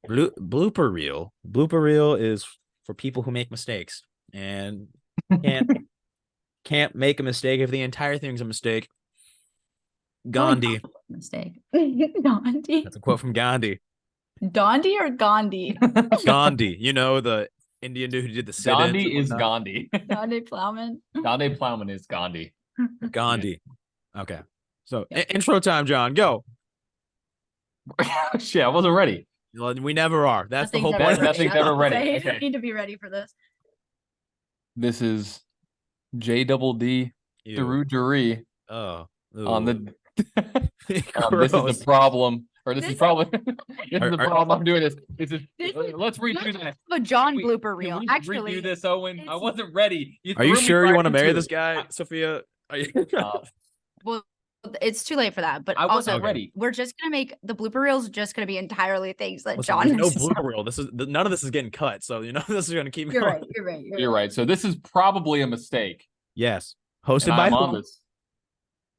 Blooper reel. Blooper reel is for people who make mistakes and can't can't make a mistake if the entire thing's a mistake. Probably Gandhi. not a mistake. Gandhi. That's a quote from Gandhi. Dondi or Gandhi? Gandhi, you know, the Indian dude who did the sit-ins. Gandhi is Gandhi. Gandhi Plowman. Gandhi Plowman is Gandhi. Gandhi. Okay. So intro time, John. Go. Shit, I wasn't ready. Well, we never are. That's the whole Nothing's point. ever ready. Nothing's ever ready. You Okay. need to be ready for this. This is JDD Dirugeris Oh. on the Gross. this is the problem. Or this is probably this is the Are- problem I'm doing this. This is This is- let's redo that. A John Wait, blooper reel. Can we Actually, redo this, Owen? I it's- wasn't ready. Are you threw me sure you right want to marry into this it. guy, Sophia? Are you... well, it's too late for that. But I also, wasn't ready. we're just gonna make the blooper reels just gonna be entirely things that Listen, John. there's no has blooper reel. None of this is getting cut, so you know this is gonna keep You're going. right. You're right. You're right. So this is probably a mistake. Yes. Hosted And by I'm who? on this.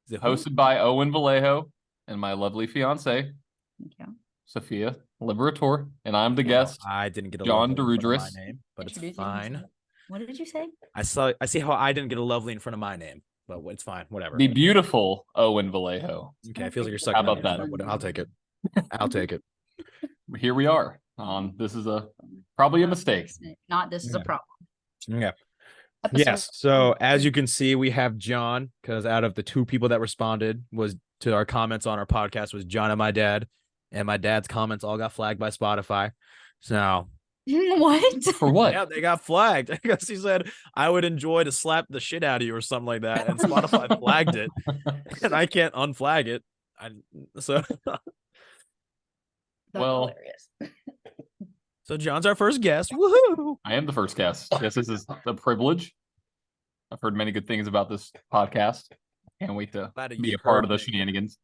Is it who? Hosted by Owen Vallejo and my lovely fiance, Yeah. Sophia Liberator, and I'm the guest. I didn't get a John lovely in front of Dirugeris. my name, but it's Introduce fine. yourself. What did you say? I see how I didn't get a lovely in front of my name, but it's fine. Whatever. The beautiful Owen Vallejo. Okay, it feels like you're How sucking. about that? But I'll take it. I'll take it. Here we are. This is probably a mistake. Not this is a Yeah. problem. Yeah. Episode- Yes. So as you can see, we have John, because out of the two people that responded was to our comments on our podcast was John and my dad's comments all got flagged by Spotify. So What? For what? yeah, they got flagged. I guess he said I would enjoy to slap the shit out of you or something like that, and Spotify flagged it, and I can't unflag it. So That's Well- hilarious. so John's our first guest. Woohoo! I am the first guest. Yes, this is a privilege. I've heard many good things about this podcast. Can't wait to Glad that be you a part heard of the things. shenanigans.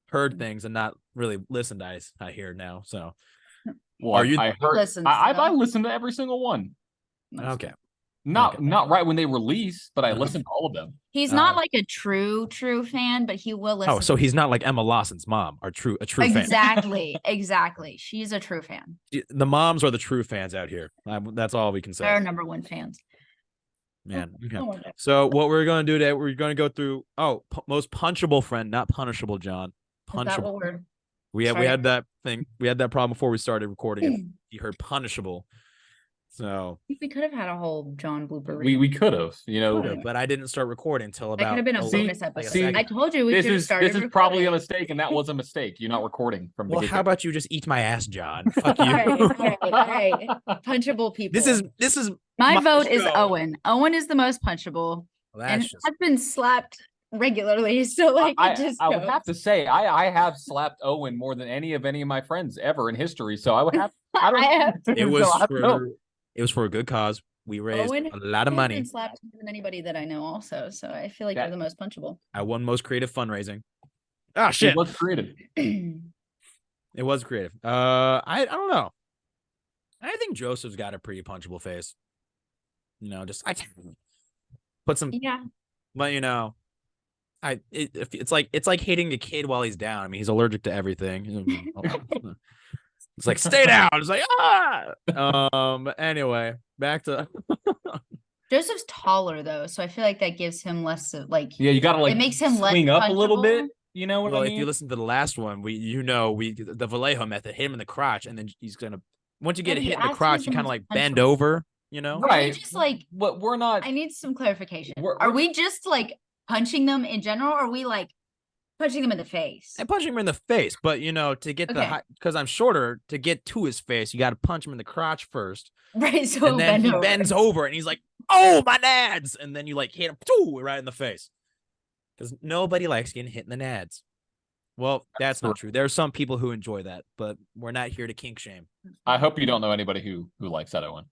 Heard things and not really listened. I hear now. So Well, Are you- I heard. Listens I to them. listened to every single one. okay. Not Okay. not right when they release, but I listened to all of them. He's not like a true fan, but he will listen. Oh, so he's not like Emma Lawson's mom, a true fan. Exactly. She's a true fan. The moms are the true fans out here. That's all we can They're our say, number one fans. man. Okay. Oh my God. So what we're going to do today, we're going to go through most punchable friend, not punishable, John. Is that Punchable. what we're? We sorry? had that thing. We had that problem before we started recording. And you heard punishable. So, We could have had a whole John blooper. We could have, you know. but I didn't start recording until That about. could have been a See- bonus episode. see, I told you we This should have is started. this is probably a recording. mistake, and that was a mistake. You're not recording from the Well, get-go. how about you just eat my ass, John? Fuck you. All right. Punchable people. This is my my vote is show. Owen. Owen is the most punchable, well, and that's just has been slapped regularly. So like, I, it just I would goes. have to say I have slapped Owen more than any of my friends ever in history. So I would have. I don't. I have- it was so I don't know. for a good cause. We raised Owen a lot of has money. been slapped more than anybody that I know. Also, so I feel like That- you're the most punchable. I won most creative fundraising. Ah, It shit. was creative. It was creative. I don't know. I think Joseph's got a pretty punchable face. You know, just I put some, Yeah. but you know, it's like hitting a kid while he's down. I mean, he's allergic to everything. It's like stay down. It's like Anyway, back to Joseph's taller though, so I feel like that gives him less of like. Yeah, you gotta like It makes him less swing up a little bit. punchable. You know what well, I if mean? you listen to the last one, the Vallejo method, hit him in the crotch, and then he's gonna once you get Yeah, hit he in the asked crotch, who's you the kind of most like bend punchable. over. You know, Are we Right. just like What we're not. I need some clarification. We're- Are we're- we just like punching them in general, or are we like punching them in the face? I punch him in the face, but you know, to get Okay. because I'm shorter, to get to his face, you got to punch him in the crotch first, Right. So and then bend he over. bends over, and he's like, "Oh, my nads!" And then you like hit him right in the face, because nobody likes getting hit in the nads. Well, that's not true. There are some people who enjoy that, but we're not here to kink shame. I hope you don't know anybody who likes that Owen.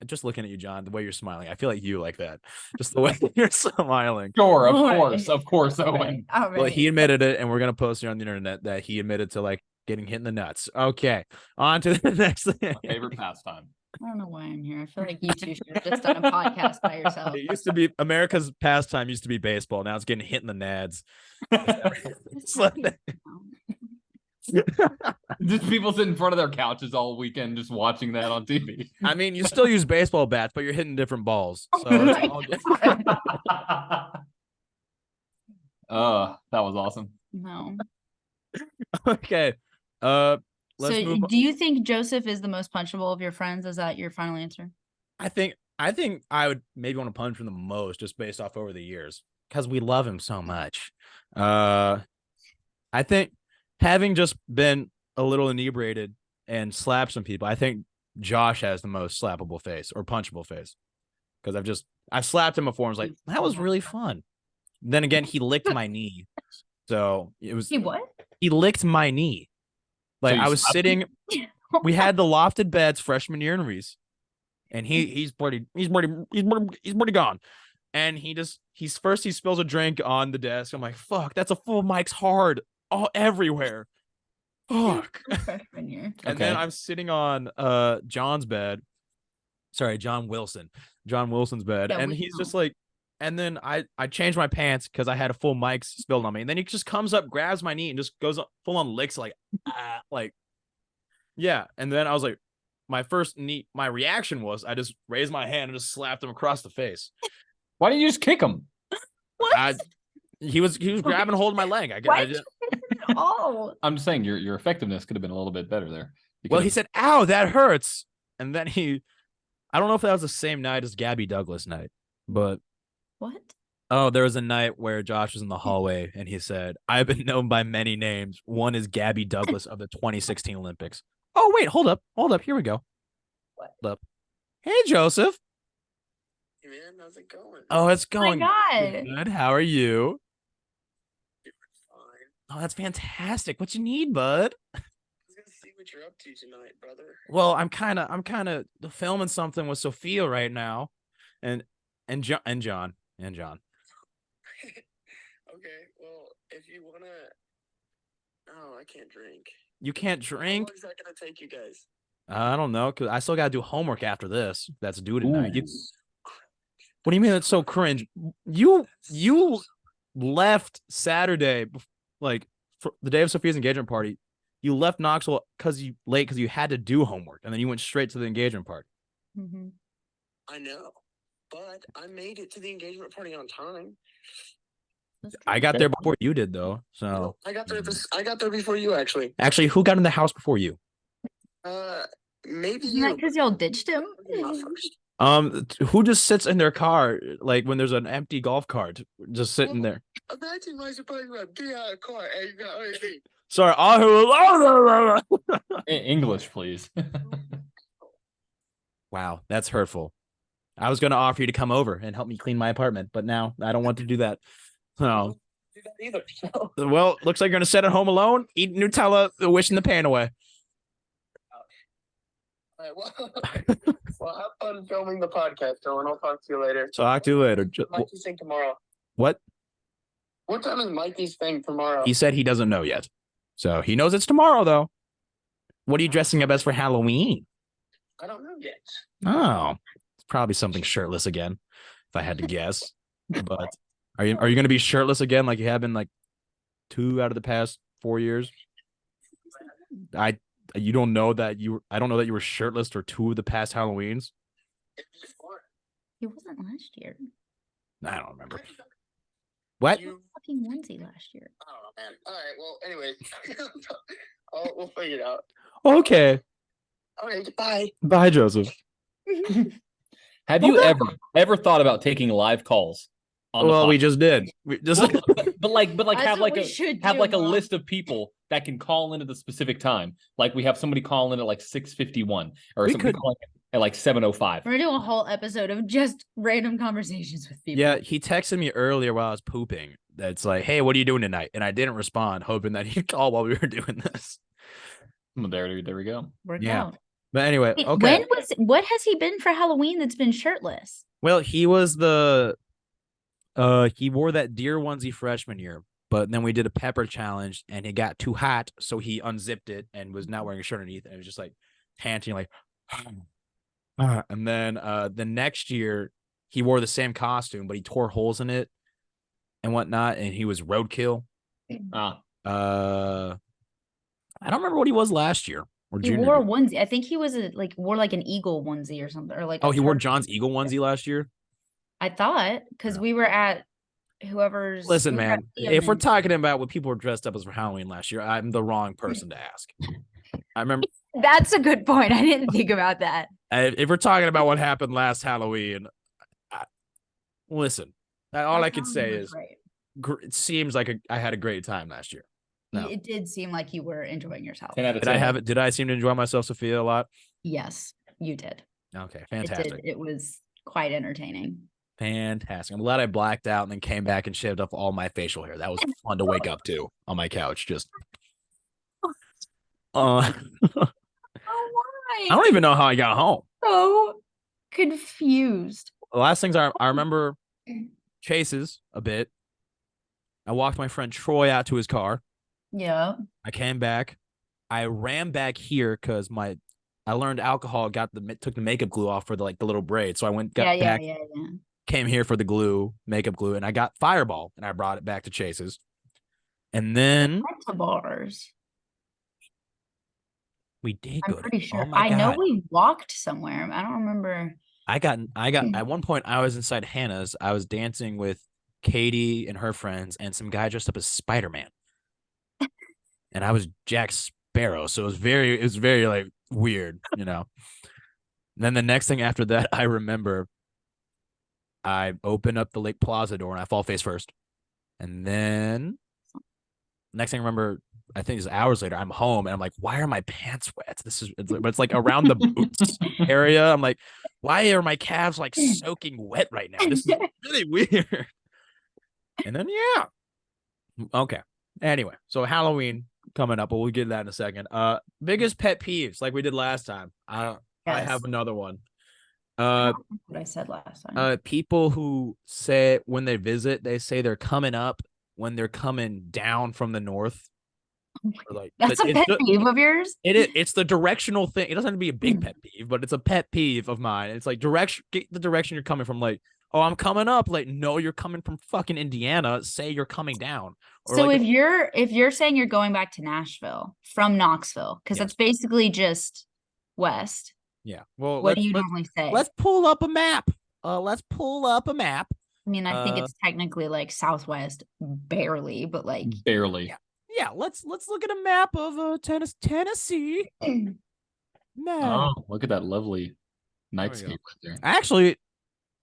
Just looking at you, John, the way you're smiling, I feel like you like that. Just the way you're smiling. Sure, Alright. of course, Owen. All right. Well, he admitted it, and we're gonna post it on the internet that he admitted to like getting hit in the nuts. Okay, on to the next thing. My favorite pastime. I don't know why I'm here. I feel like you two should have just done a podcast by yourself. It used to be America's pastime used to be baseball. Now it's getting hit in the nads. It's like- Just people sit in front of their couches all weekend just watching that on TV. I mean, you still use baseball bats, but you're hitting different balls. So Oh it's my all good. That was awesome. No. Okay. Let's So move on. do you think Joseph is the most punchable of your friends? Is that your final answer? I think I would maybe want to punch him the most just based off over the years because we love him so much. I think having just been a little inebriated and slapped some people, I think Josh has the most slappable face or punchable face because I've slapped him before and was like, that was really fun. Then again, he licked my knee. So it was What? he licked my knee. Like So you I was slapped sitting, we had the lofted beds freshman year in Reese, and he's pretty gone. And he spills a drink on the desk. I'm like, fuck, that's a full Mike's hard all everywhere. Fuck. Freshman year. And then I'm sitting on John's bed. Sorry, John Wilson's bed. Yeah, and we he's know. just like, and then I changed my pants because I had a full Mike's spilled on me. And then he just comes up, grabs my knee, and just goes full on licks like, yeah. And then I was like, my reaction was I just raised my hand and just slapped him across the face. Why didn't you just kick him? What? He was grabbing hold of my leg. Why did you hit him at all? I'm just saying your effectiveness could have been a little bit better there. Well, he said, ow, that hurts. And then I don't know if that was the same night as Gabby Douglas night, but What? oh, there was a night where Josh was in the hallway and he said, I've been known by many names. One is Gabby Douglas of the 2016 Olympics. Oh, wait, hold up. Here we go. What? Hold up. Hey, Joseph. Hey, man, how's it going? Oh, it's Oh my going God. good. How are you? Fine. Oh, that's fantastic. What you need, bud? I was gonna see what you're up to tonight, brother. Well, I'm kind of filming something with Sophia right now, and John. Okay, well, if you wanna, no, I can't drink. You can't How drink. long is that gonna take you guys? I don't know, cause I still gotta do homework after this. That's due tonight. Ooh. What do you mean it's so cringe? You left Saturday, like for the day of Sophia's engagement party. You left Knoxville because you had to do homework, and then you went straight to the engagement party. Mhm. I know, but I made it to the engagement party on time. That's good. I got there before you did, though. So I got there. I got there before you, actually. actually, who got in the house before you? Maybe Isn't that you. because y'all ditched him? Not first. Who just sits in their car like when there's an empty golf cart just sitting there? Imagine my surprise about be out of car and you got anything. Sorry, English, please. wow, that's hurtful. I was going to offer you to come over and help me clean my apartment, but now I don't want to do that. So, Do that either. No. well, looks like you're going to sit at home alone, eat Nutella, wishing the pain away. All right, well, have fun filming the podcast, Dylan. I'll talk to you later. Talk to you later. Mikey's thing tomorrow. What? What time is Mikey's thing tomorrow? He said he doesn't know yet. So he knows it's tomorrow, though. What are you dressing up as for Halloween? I don't know yet. Oh, it's probably something shirtless again, if I had to guess. But are you going to be shirtless again like you have been like 2 out of the past 4 years? I don't know that you were shirtless for 2 of the past Halloweens. He wasn't last year. I don't remember. What? You, Fucking onesie last year. oh man. All right. Well, anyways, we'll figure it out. Okay. All right. Bye. Bye, Joseph. Have you ever thought about taking live calls? On the Well, we podcast? just did. We just Well, but like That's have what like we a should have do, like a Mom. list of people that can call in at the specific time. Like we have somebody call in at like 6:51 or We somebody could- calling at like 7:05. We're gonna do a whole episode of just random conversations with people. yeah, he texted me earlier while I was pooping. That's like, hey, what are you doing tonight? And I didn't respond, hoping that he'd call while we were doing this. Well, there we go. Worked Yeah. out. But anyway, Wait, okay. what has he been for Halloween that's been shirtless? Well, he was he wore that deer onesie freshman year, but then we did a pepper challenge and it got too hot, so he unzipped it and was not wearing a shirt underneath, and it was just like panting like and then the next year he wore the same costume, but he tore holes in it and whatnot, and he was roadkill. Ah, I I don't remember what he was last year or He junior wore a year. onesie. I think he was wore like an eagle onesie or something, or like Oh, a he wore turkey. John's Eagle onesie last year. I thought because Yeah. we were at whoever's. Listen, we were at man, Liam if we're and- talking about what people were dressed up as for Halloween last year, I'm the wrong person to ask. I remember That's a good point. I didn't think about that. if we're talking about what happened last Halloween, listen, all I That can sounds say like is right. it seems like I had a great time last year. No. It did seem like you were enjoying yourself. 10 out of Did I 10. have it? Did I seem to enjoy myself, Sophia, a lot? Yes, you did. Okay, It fantastic. did. It was quite entertaining. Fantastic. I'm glad I blacked out and then came back and shaved off all my facial hair. That was fun to wake up to on my couch. Just I Oh, why? don't even know how I got home. So confused. The last things I remember Chase's a bit. I walked my friend Troy out to his car. Yeah. I came back. I ran back here because I learned alcohol took the makeup glue off for the little braid. So I went back, Yeah. came here for the glue, makeup glue, and I got Fireball and I brought it back to Chase's. And then Went to bars. we did I'm go to. pretty sure. Oh my I know God. we walked somewhere. I don't remember. I got at one point I was inside Hannah's. I was dancing with Katie and her friends and some guy dressed up as Spider-Man. And I was Jack Sparrow. So it was very like weird, you know. And then the next thing after that, I remember I open up the Lake Plaza door and I fall face first. And then next thing I remember, I think it's hours later, I'm home and I'm like, why are my pants wet? But it's like around the boots area. I'm like, why are my calves like soaking wet right now? This is really weird. And then, yeah. Okay. Anyway, so Halloween coming up, but we'll get to that in a second. Biggest pet peeves, like we did last time. I have another one. What I said last time. People who say when they visit, they say they're coming up when they're coming down from the north. Or like That's a pet peeve of yours? It's the directional thing. It doesn't have to be a big pet peeve, but it's a pet peeve of mine. It's like get the direction you're coming from. Like, oh, I'm coming up. Like, no, you're coming from fucking Indiana. Say you're coming down. Or So like if you're saying you're going back to Nashville from Knoxville, because Yes. that's basically just west. yeah. Well, What do you normally say? let's pull up a map. Let's pull up a map. I mean, I think it's technically like southwest, barely, but like Barely. Yeah, let's look at a map of Tennessee. Map. Oh, look at that lovely we nightscape go. right there. Actually,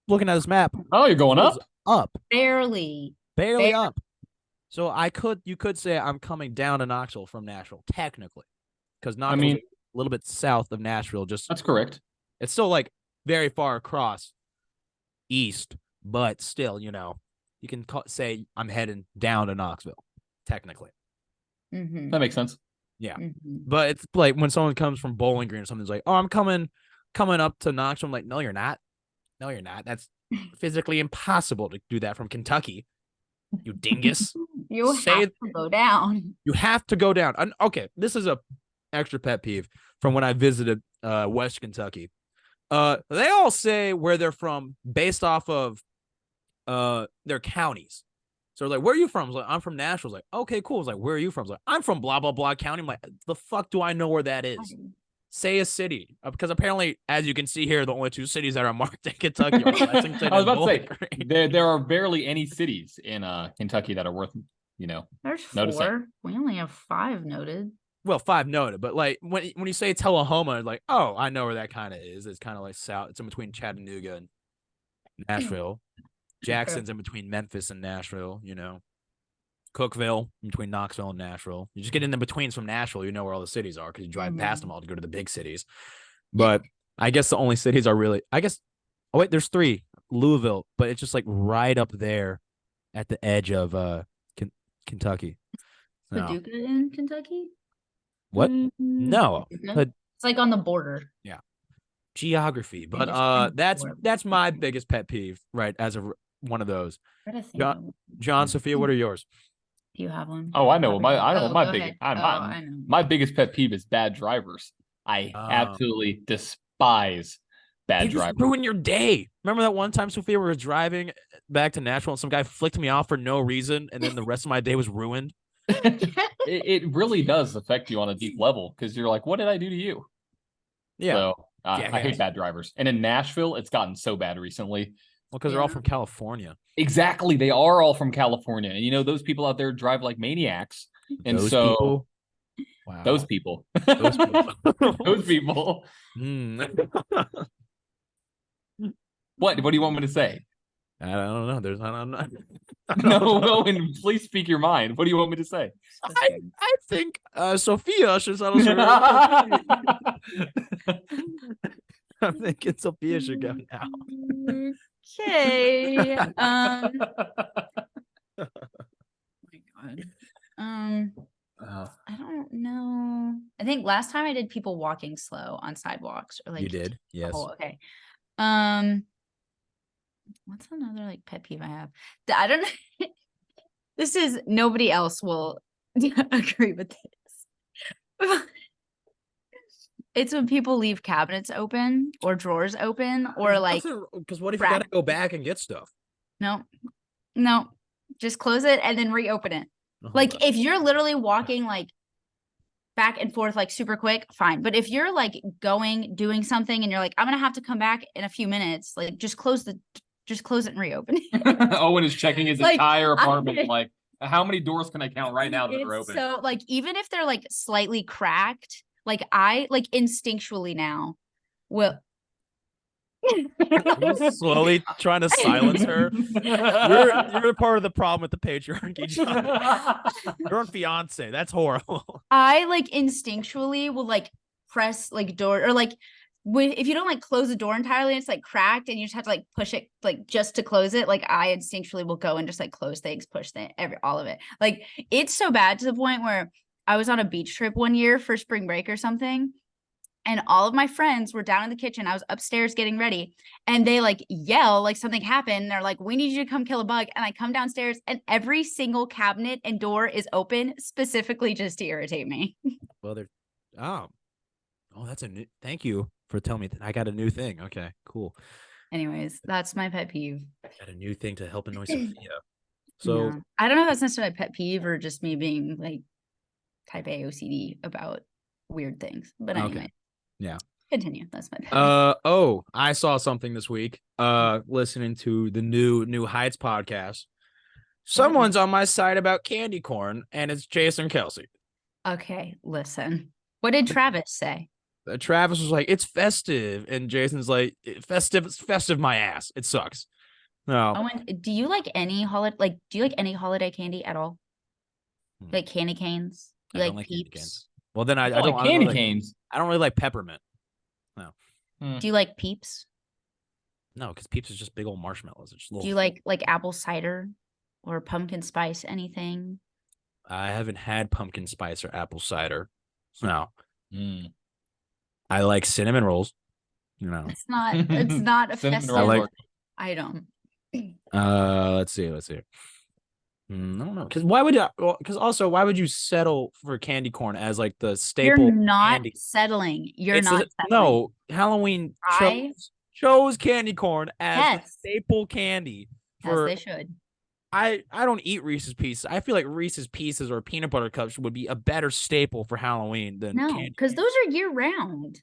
looking at this map, Oh, you're going up? up, barely. barely Barely. up. So you could say I'm coming down to Knoxville from Nashville, technically, because Knoxville's mean- a little bit south of Nashville. Just That's correct. it's still like very far across east, but still, you can say I'm heading down to Knoxville, technically. Mm-hmm. That makes sense. Yeah. Mm-hmm. But it's like when someone comes from Bowling Green or something's like, oh, I'm coming up to Knoxville. I'm like, no, you're not. No, you're not. That's physically impossible to do that from Kentucky. You dingus. You have Say- to go down. You have to go down. Okay, this is a extra pet peeve from when I visited West Kentucky. They all say where they're from based off of their counties. So like, where are you from? I was like, I'm from Nashville. I was like, okay, cool. I was like, where are you from? I was like, I'm from blah blah blah county. I'm like, the fuck do I know where that is? Say a city, because apparently, as you can see here, the only two cities that are marked in Kentucky are Lexington I was and about to Bowling say Green. there are barely any cities in Kentucky that are worth, There's Notice that. 4. We only have 5 noted. Well, 5 noted, but like when you say Tullahoma, it's like, oh, I know where that kind of is. It's kind of like south. It's in between Chattanooga and Nashville. Jackson's in between Memphis and Nashville. Cookville in between Knoxville and Nashville. You just get in the betweens from Nashville, you know where all the cities are because you drive past them all to go to the big cities. But I guess the only cities are really, oh wait, there's 3. Louisville, but it's just like right up there at the edge of Kentucky. No. Paducah in Kentucky? What? No, Paducah? but It's like on the border. geography. But just kind of that's my biggest pet peeve, right? As of one of those. Try to think John- of one. John, Sophia, what are yours? Do you have one? Oh, I know. I know Oh, what my go biggest ahead. I know. my biggest pet peeve is bad drivers. I Oh. absolutely despise bad They just drivers. ruin your day. Remember that one time, Sophia, we were driving back to Nashville and some guy flicked me off for no reason, and then the rest of my day was ruined. It really does affect you on a deep level because you're like, what did I do to you? Yeah. So I Jackass. hate bad drivers. And in Nashville, it's gotten so bad recently. Well, because they're all Yeah. from California. Exactly. They are all from California. And those people out there drive like maniacs. And Those so people. Wow. those people. Those people. Those people. What do you want me to say? I don't know. There's not. No, Owen, please speak your mind. What do you want me to say? I think Sophia should settle her. I'm thinking Sophia should go now. Okay. Oh my God. I don't know. I think last time I did people walking slow on sidewalks or like You did, yes. Oh, okay. What's another like pet peeve I have? I don't know. This is nobody else will agree with this. It's when people leave cabinets open or drawers open or like because what if you gotta go back and get stuff? no, just close it and then reopen it. Oh, Like God. if you're literally walking like back and forth like super quick, fine. But if you're like doing something and you're like, I'm gonna have to come back in a few minutes, like just close it and reopen it. Owen is checking his Like, entire apartment. Like, how many doors can I count right now that are It's open? so like even if they're like slightly cracked, like I like instinctually now will You're slowly trying to silence her. You're part of the problem with the patriarchy, John. You're on fiance. That's horrible. I like instinctually will like press like door or like if you don't like close the door entirely, it's like cracked and you just have to like push it like just to close it. Like I instinctually will go and just like close things, push all of it. Like it's so bad to the point where I was on a beach trip one year for spring break or something. And all of my friends were down in the kitchen. I was upstairs getting ready and they like yell like something happened. They're like, we need you to come kill a bug. And I come downstairs and every single cabinet and door is open specifically just to irritate me. Well, they're that's a new. Thank you for telling me that. I got a new thing. Okay, cool. Anyways, that's my pet peeve. Got a new thing to help annoy Sophia. So Yeah. I don't know if that's necessarily a pet peeve or just me being like type A OCD about weird things. But anyway. Okay. Yeah. Continue. That's my pet peeve. I saw something this week. Listening to the new Heights podcast. Someone's on my side about candy corn, and it's Jason Kelsey. Okay, listen. What did Travis say? Travis was like, "It's festive," and Jason's like, "Festive, my ass. It sucks." No. Owen, do you like any holiday candy at all? Like candy canes? You I like don't like candy Peeps? canes. Well, then I like don't candy really canes. I don't really like peppermint. No. Do you like Peeps? No, because Peeps is just big old marshmallows. It's just little. Do you like apple cider or pumpkin spice? Anything? I haven't had pumpkin spice or apple cider. No. Mm. I like cinnamon rolls. No. It's not a Cinnamon festive rolls are- item. Let's see. I don't know. Because why would you settle for candy corn as like the staple? You're not candy? settling. You're It's not a- settling. No, Halloween chose candy corn as the Yes. staple candy As for. they should. I don't eat Reese's Pieces. I feel like Reese's Pieces or peanut butter cups would be a better staple for Halloween than No, candy. because those are year round.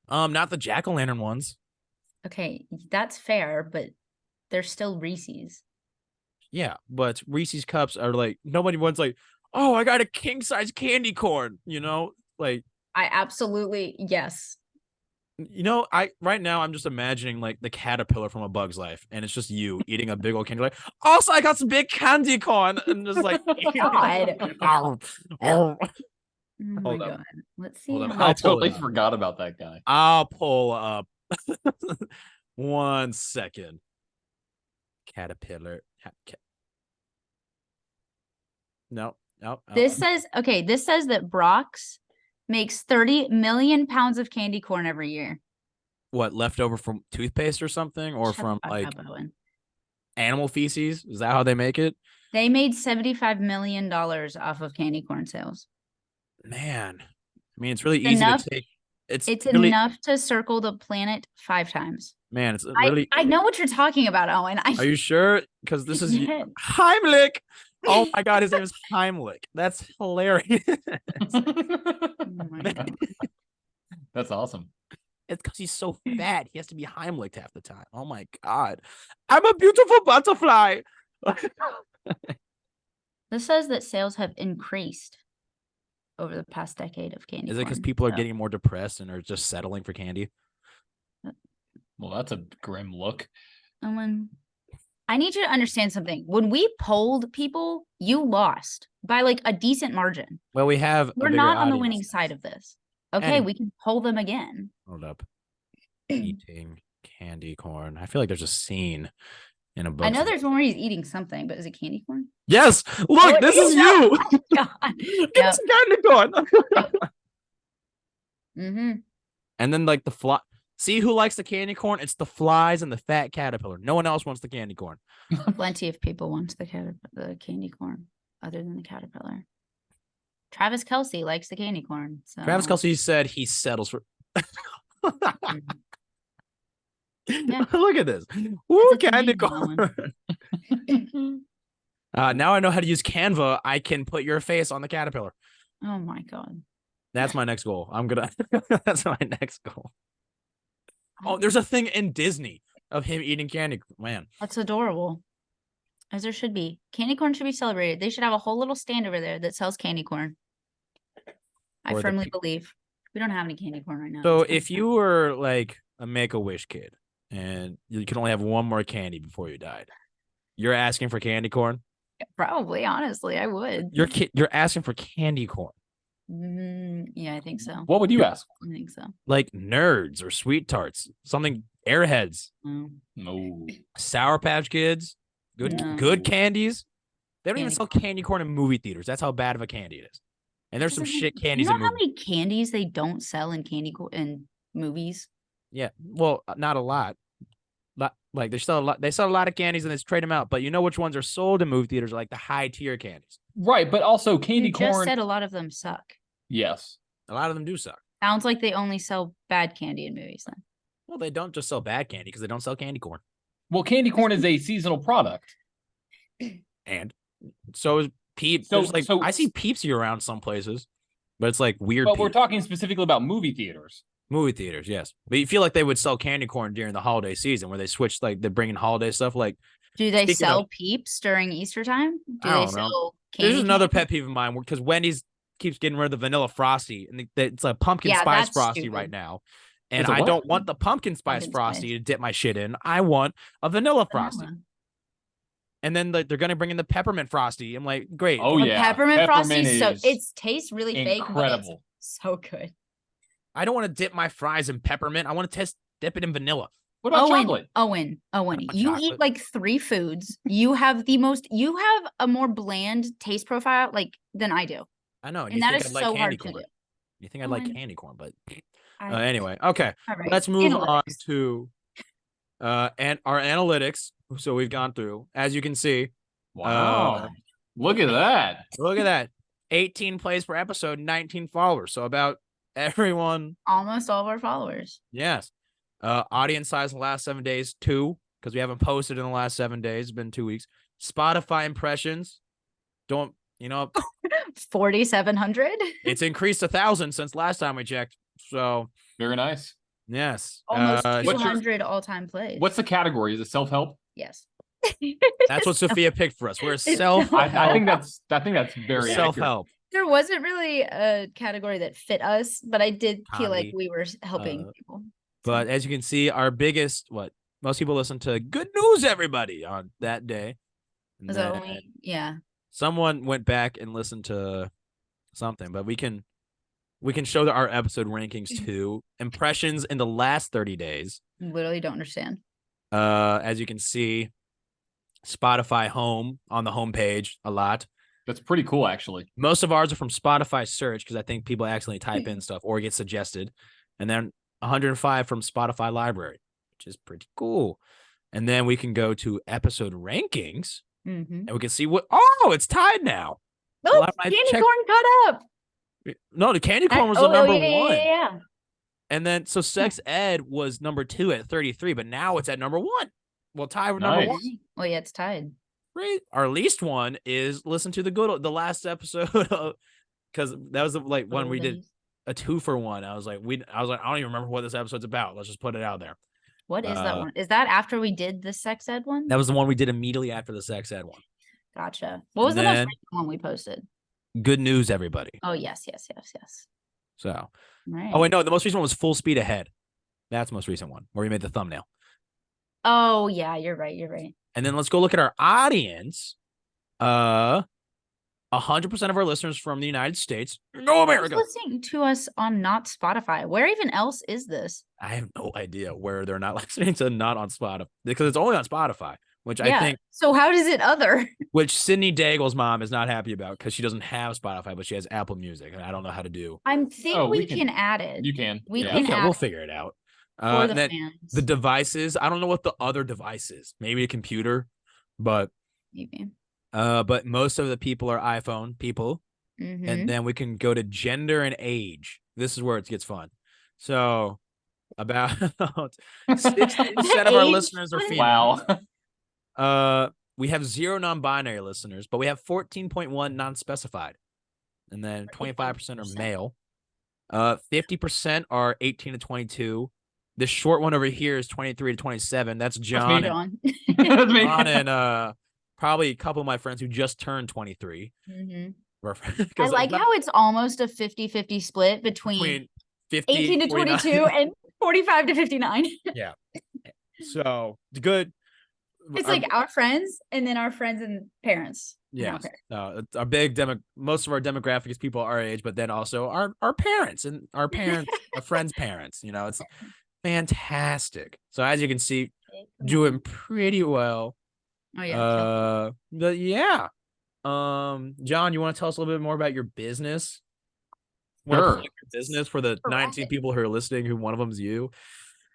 Not the jack-o'-lantern ones. Okay, that's fair, but they're still Reese's. Yeah, but Reese's cups are like nobody wants like, oh, I got a king size candy corn. Like I absolutely yes. Right now I'm just imagining like the caterpillar from A Bug's Life, and it's just you eating a big old candy. Like, also I got some big candy corn, and just like, God. oh, Oh my Hold up. God. Let's see. Hold up. how- I I'll pull totally it up. forgot about that guy. I'll pull up. 1 second. Caterpillar. No. This says that Brock's makes 30 million pounds of candy corn every year. What, leftover from toothpaste or something, or Shut the from fuck like up, Owen. animal feces? Is that how they make it? They made $75 million off of candy corn sales. Man, I mean, it's really easy Enough- to take It's It's really, enough to circle the planet 5 times. man, it's really. I know what you're talking about, Owen. Are you sure? Because this is Yes. Heimlich. Oh my God, his name is Heimlich. That's hilarious. Oh my God. That's awesome. It's because he's so fat. He has to be Heimlich half the time. Oh my God. I'm a beautiful butterfly. This says that sales have increased over the past decade of candy Is it because corn, people are so- getting more depressed and are just settling for candy? Well, that's a grim look. Owen, I need you to understand something. When we polled people, you lost by like a decent margin. Well, we have. a We're bigger not on the audience. winning side of this. Okay, Anyway. we can poll them again. Hold up. Eating candy corn. I feel like there's a scene in a book. I know there's one where he's eating something, but is it candy corn? Yes. Look, Oh, this it is is. you. God. It's candy corn. Mm-hmm. And then like the fly. See who likes the candy corn? It's the flies and the fat caterpillar. No one else wants the candy corn. Plenty of people want the candy corn other than the caterpillar. Travis Kelce likes the candy corn. So. Travis Kelce said he settles for. Yeah. Look at this. Woo, It's a candy thing, corn. Now I know how to use Canva. I can put your face on the caterpillar. Oh my God. That's my next goal. I'm gonna. That's my next goal. Oh, there's a thing in Disney of him eating candy. Man, That's adorable. As there should be. Candy corn should be celebrated. They should have a whole little stand over there that sells candy corn. I Or the firmly pe- believe. We don't have any candy corn right now. so It's if kinda you were like a Make-A-Wish kid and you could only have one more candy before you died, you're asking for candy corn. sad. Probably, honestly, I would. You're asking for candy corn, Yeah, I think so. What would you ask? I think so. like Nerds or Sweet Tarts, something Airheads, Mm. No. Sour Patch Kids, good No. candies. They don't even Candy sell candy corn in movie theaters. That's how bad of a candy it is. And there's some Doesn't shit make- candies You in know how movies. many candies they don't sell in in movies? Yeah, well, not a lot. Like they sell a lot. They sell a lot of candies and they trade them out. But you know which ones are sold in movie theaters are like the high tier candies. Right, but also candy You just corn. said a lot of them suck. Yes. A lot of them do suck. Sounds like they only sell bad candy in movies then. Well, they don't just sell bad candy because they don't sell candy corn. Well, candy corn is a seasonal product. And so is Peeps. So- There's like so- I see Peeps around some places, but it's like weird. But we're Peeps. talking specifically about movie theaters. Movie theaters, yes. But you feel like they would sell candy corn during the holiday season where they switch, like they're bringing holiday stuff. Like Do they Speaking sell of- Peeps during Easter time? Do I they don't know. sell this candy is another cane? pet peeve of mine because Wendy's keeps getting rid of the vanilla frosty and it's a pumpkin Yeah, spice that's frosty stupid. right now. And It's a I what? don't want the pumpkin spice Pumpkin frosty spice. to dip my shit in. I want a vanilla frosty. Vanilla. And then like they're gonna bring in the peppermint frosty. I'm like, great. Oh, The yeah. peppermint frosty Peppermint is so is it tastes really fake, but it's incredible. so good. I don't want to dip my fries in peppermint. I want to dip it in vanilla. What about Owen, chocolate? Owen, Owen, about you chocolate? eat like 3 foods. You have a more bland taste profile like than I do. I know. And that think is I'd like so candy hard corn. to do. You think I'd like Owen. candy corn, but I- anyway, okay. All right. Let's move on Analytics. to and our analytics. So we've gone through, as you can see, Wow. Look at that. look at that. 18 plays per episode, 19 followers. So about everyone, Almost all of our followers. yes. Audience size in the last 7 days, 2, because we haven't posted in the last 7 days. It's been 2 weeks. Spotify impressions. Don't, 4,700. it's increased 1,000 since last time we checked. So Very nice. yes. Almost what's your- 200 all-time plays. What's the category? Is it self-help? Yes. That's what Sophia picked for us. We're It's self I think that's very accurate. self-help. There wasn't really a category that fit us, but I did feel like Comedy. we were helping Uh, people. But as you can see, our biggest most people listen to Good News Everybody on that day. And Was then only yeah. someone went back and listened to something, but we can show our episode rankings too. Impressions in the last 30 days. Literally don't understand. As you can see, Spotify home on the homepage a lot. That's pretty cool, actually. Most of ours are from Spotify search because I think people accidentally type in stuff or get suggested. And then 105 from Spotify library, which is pretty cool. And then we can go to episode rankings Mm-hmm. and we can see it's tied now. Oh, Well, I candy checked- corn cut up. No, the candy corn was the number one. Yeah. And then so sex ed was number 2 at 33, but now it's at number 1. Well, tied with number Nice. 1. Well, yeah, it's tied. Right. Our least one is listen to the last episode because that was the one we did a 2-for-1. I was like, I don't even remember what this episode's about. Let's just put it out there. What is that one? Is that after we did the sex ed one? That was the one we did immediately after the sex ed one. Gotcha. What was the most recent one we posted? Good news, everybody. Oh, yes. So, Right. oh wait, no, the most recent one was Full Speed Ahead. That's the most recent one where we made the thumbnail. Oh, yeah, you're right. And then let's go look at our audience. 100% of our listeners from the United States. Go America. Who's listening to us on not Spotify? Where even else is this? I have no idea where they're not listening to not on Spotify because it's only on Spotify, which I think. So how does it other? Which Sydney Daigle's mom is not happy about because she doesn't have Spotify, but she has Apple Music, and I don't know how to do. I think we can add it. You can. We Yeah. can add We'll figure it out. for the then fans. the devices. I don't know what the other device is. Maybe a computer, but Maybe. but most of the people are iPhone people. Mhm. And then we can go to gender and age. This is where it gets fun. So about 60% of our Age? listeners are female. Wow. We have 0 non-binary listeners, but we have 14.1 non-specified. And then 25% are male. 50% are 18 to 22. The short one over here is 23 to 27. That's John. John. That's me. John and probably a couple of my friends who just turned 23. Mhm. I I like how it's almost a 50-50 split between 50, 18 to 49. 22 and 45 to 59. Yeah. So good. It's like our friends and then our friends and parents. Yeah. It's our big most of our demographic is people our age, but then also our parents and our parents, our friends' parents. It's fantastic. So as you can see, doing pretty well. Oh yeah. But yeah. John, you want to tell us a little bit more about your business? Sure. Your business for the 19 people who are listening, who one of them is you.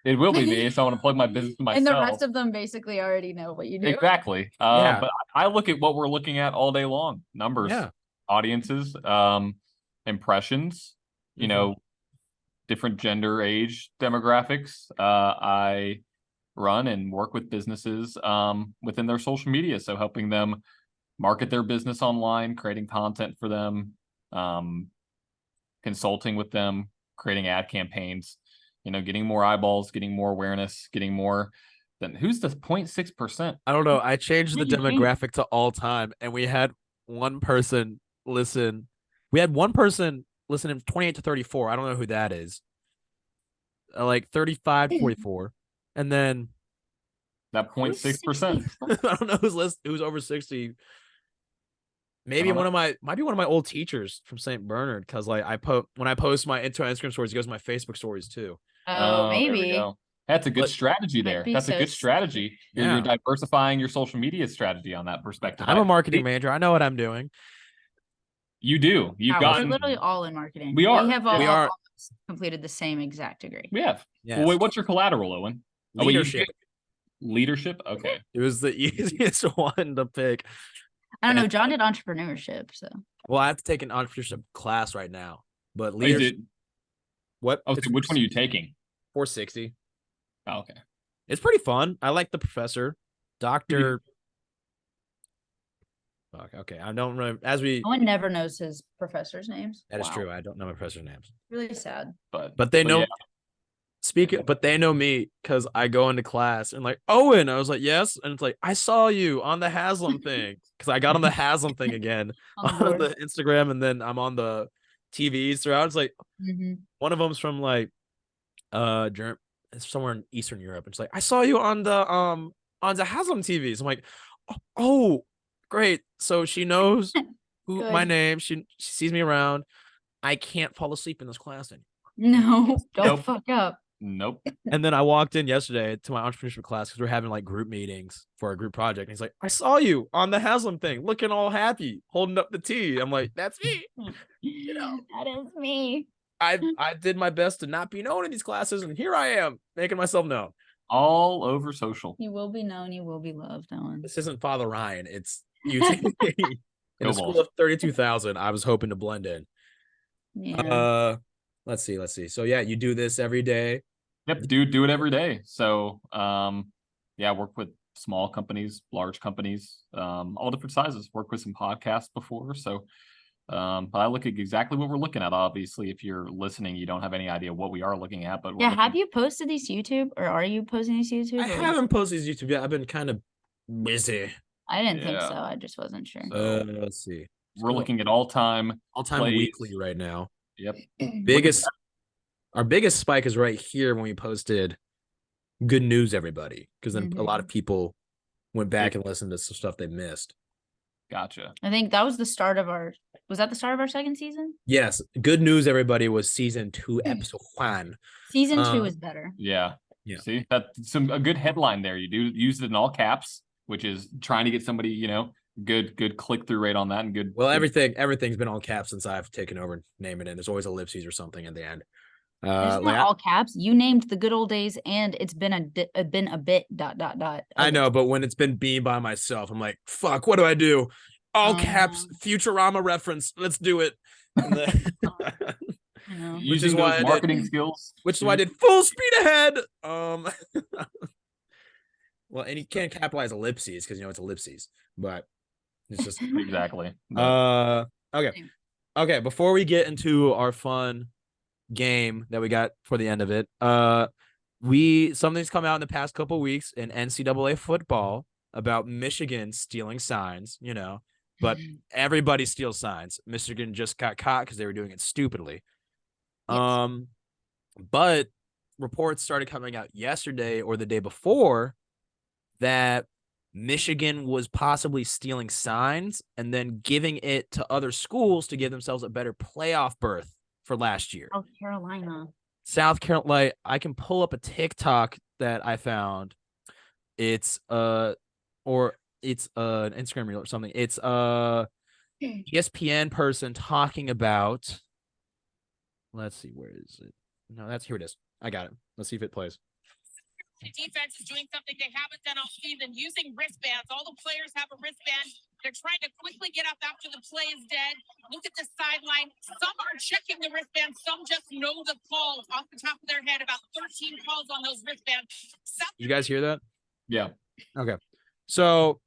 It will be me, so I want to plug my business myself. And the rest of them basically already know what you do. Exactly. Yeah. But I look at what we're looking at all day long. Numbers, audiences, impressions, different gender, age demographics. I run and work with businesses within their social media. So helping them market their business online, creating content for them, consulting with them, creating ad campaigns, getting more eyeballs, getting more awareness, getting more. Then who's the 0.6%? I don't know. I changed the What do you think? demographic to all time, and we had one person listen. We had one person listen in 28 to 34. I don't know who that is. Like 35 to 44. And then That 0.6%. I don't know who's over 60. Maybe might be one of my old teachers from St. Bernard, because when I post my Instagram stories, he goes to my Facebook stories too. Oh, there we maybe. go. That's a good strategy there. be That's a so good strategy. You're diversifying your social media strategy on that perspective. I'm a marketing manager. I know what I'm doing. You do. You've We're gotten. literally all in marketing. We are. We have We all are. completed the same exact degree. We have. Yes. Well, wait, what's your collateral, Owen? Oh, wait, Leadership. Leadership? Okay. It was the easiest one to pick. I don't know. John did entrepreneurship, so Well, I have to take an entrepreneurship class right now, but Is leadership. it, What? so which one are you taking? 460. Oh, okay. It's pretty fun. I like the professor, Doctor. Fuck. Okay, I don't remember. no one never knows his professors' names. That is Wow. true. I don't know my professor's names, Really sad. but they know. yeah. But they know me because I go into class and like Owen. I was like, yes, and it's like I saw you on the Haslam thing because I got on the Haslam thing again On the on board. the Instagram, and then I'm on the TVs throughout. It's like Mhm. one of them's from like it's somewhere in Eastern Europe. It's like I saw you on the Haslam TVs. I'm like, oh, great. So she knows who my Good. name. She sees me around. I can't fall asleep in this class anymore. No, don't Nope. fuck up. Nope. And then I walked in yesterday to my entrepreneurship class because we're having like group meetings for a group project. And he's like, I saw you on the Haslam thing, looking all happy, holding up the tea. I'm like, that's me. That is me. I did my best to not be known in these classes, and here I am making myself known. All over social. You will be known. You will be loved, Owen. This isn't Father Ryan. It's UT. In Go a school Bulls. of 32,000, I was hoping to blend in. Yeah. Let's see. So yeah, you do this every day. Yep, do it every day. So yeah, work with small companies, large companies, all different sizes. Work with some podcasts before. So but I look at exactly what we're looking at. Obviously, if you're listening, you don't have any idea what we are looking at. But Yeah, have you posted these YouTube, or are you posting these YouTube? I haven't posted these YouTube yet. I've been kind of busy. I didn't think so. I just wasn't sure. So let's see. We're looking at all-time weekly right now. Yep. Our biggest spike is right here when we posted good news, everybody, because then a lot of people went back and listened to some stuff they missed. Gotcha. I think that was the start of our. Was that the start of our second season? Yes, good news, everybody, was season 2, episode 1. Season 2 is better. Yeah. See, that's a good headline there. You do use it in all caps, which is trying to get somebody, good click-through rate on that and good. Well, everything's been all caps since I've taken over and named it in. There's always ellipses or something at the end. It's not all caps. You named the good old days, and it's been a bit ... I know, but when it's been beamed by myself, I'm like, fuck, what do I do? All caps, Futurama reference. Let's do it. Which is why marketing skills. Which is why I did full speed ahead. Well, and you can't capitalize ellipses because it's ellipses, but it's just exactly. Okay. Before we get into our fun game that we got for the end of it, something's come out in the past couple of weeks in NCAA football about Michigan stealing signs, but everybody steals signs. Michigan just got caught because they were doing it stupidly. Yes. But reports started coming out yesterday or the day before that Michigan was possibly stealing signs and then giving it to other schools to give themselves a better playoff berth for last year. South Carolina. I can pull up a TikTok that I found. It's an Instagram reel or something. It's ESPN person talking about. Let's see, where is it? No, here it is. I got it. Let's see if it plays. The defense is doing something they haven't done all season, using wristbands. All the players have a wristband. They're trying to quickly get up after the play is dead. Look at the sideline. Some are checking the wristbands. Some just know the calls off the top of their head. About 13 calls on those wristbands. You guys hear that? Yeah. Okay. So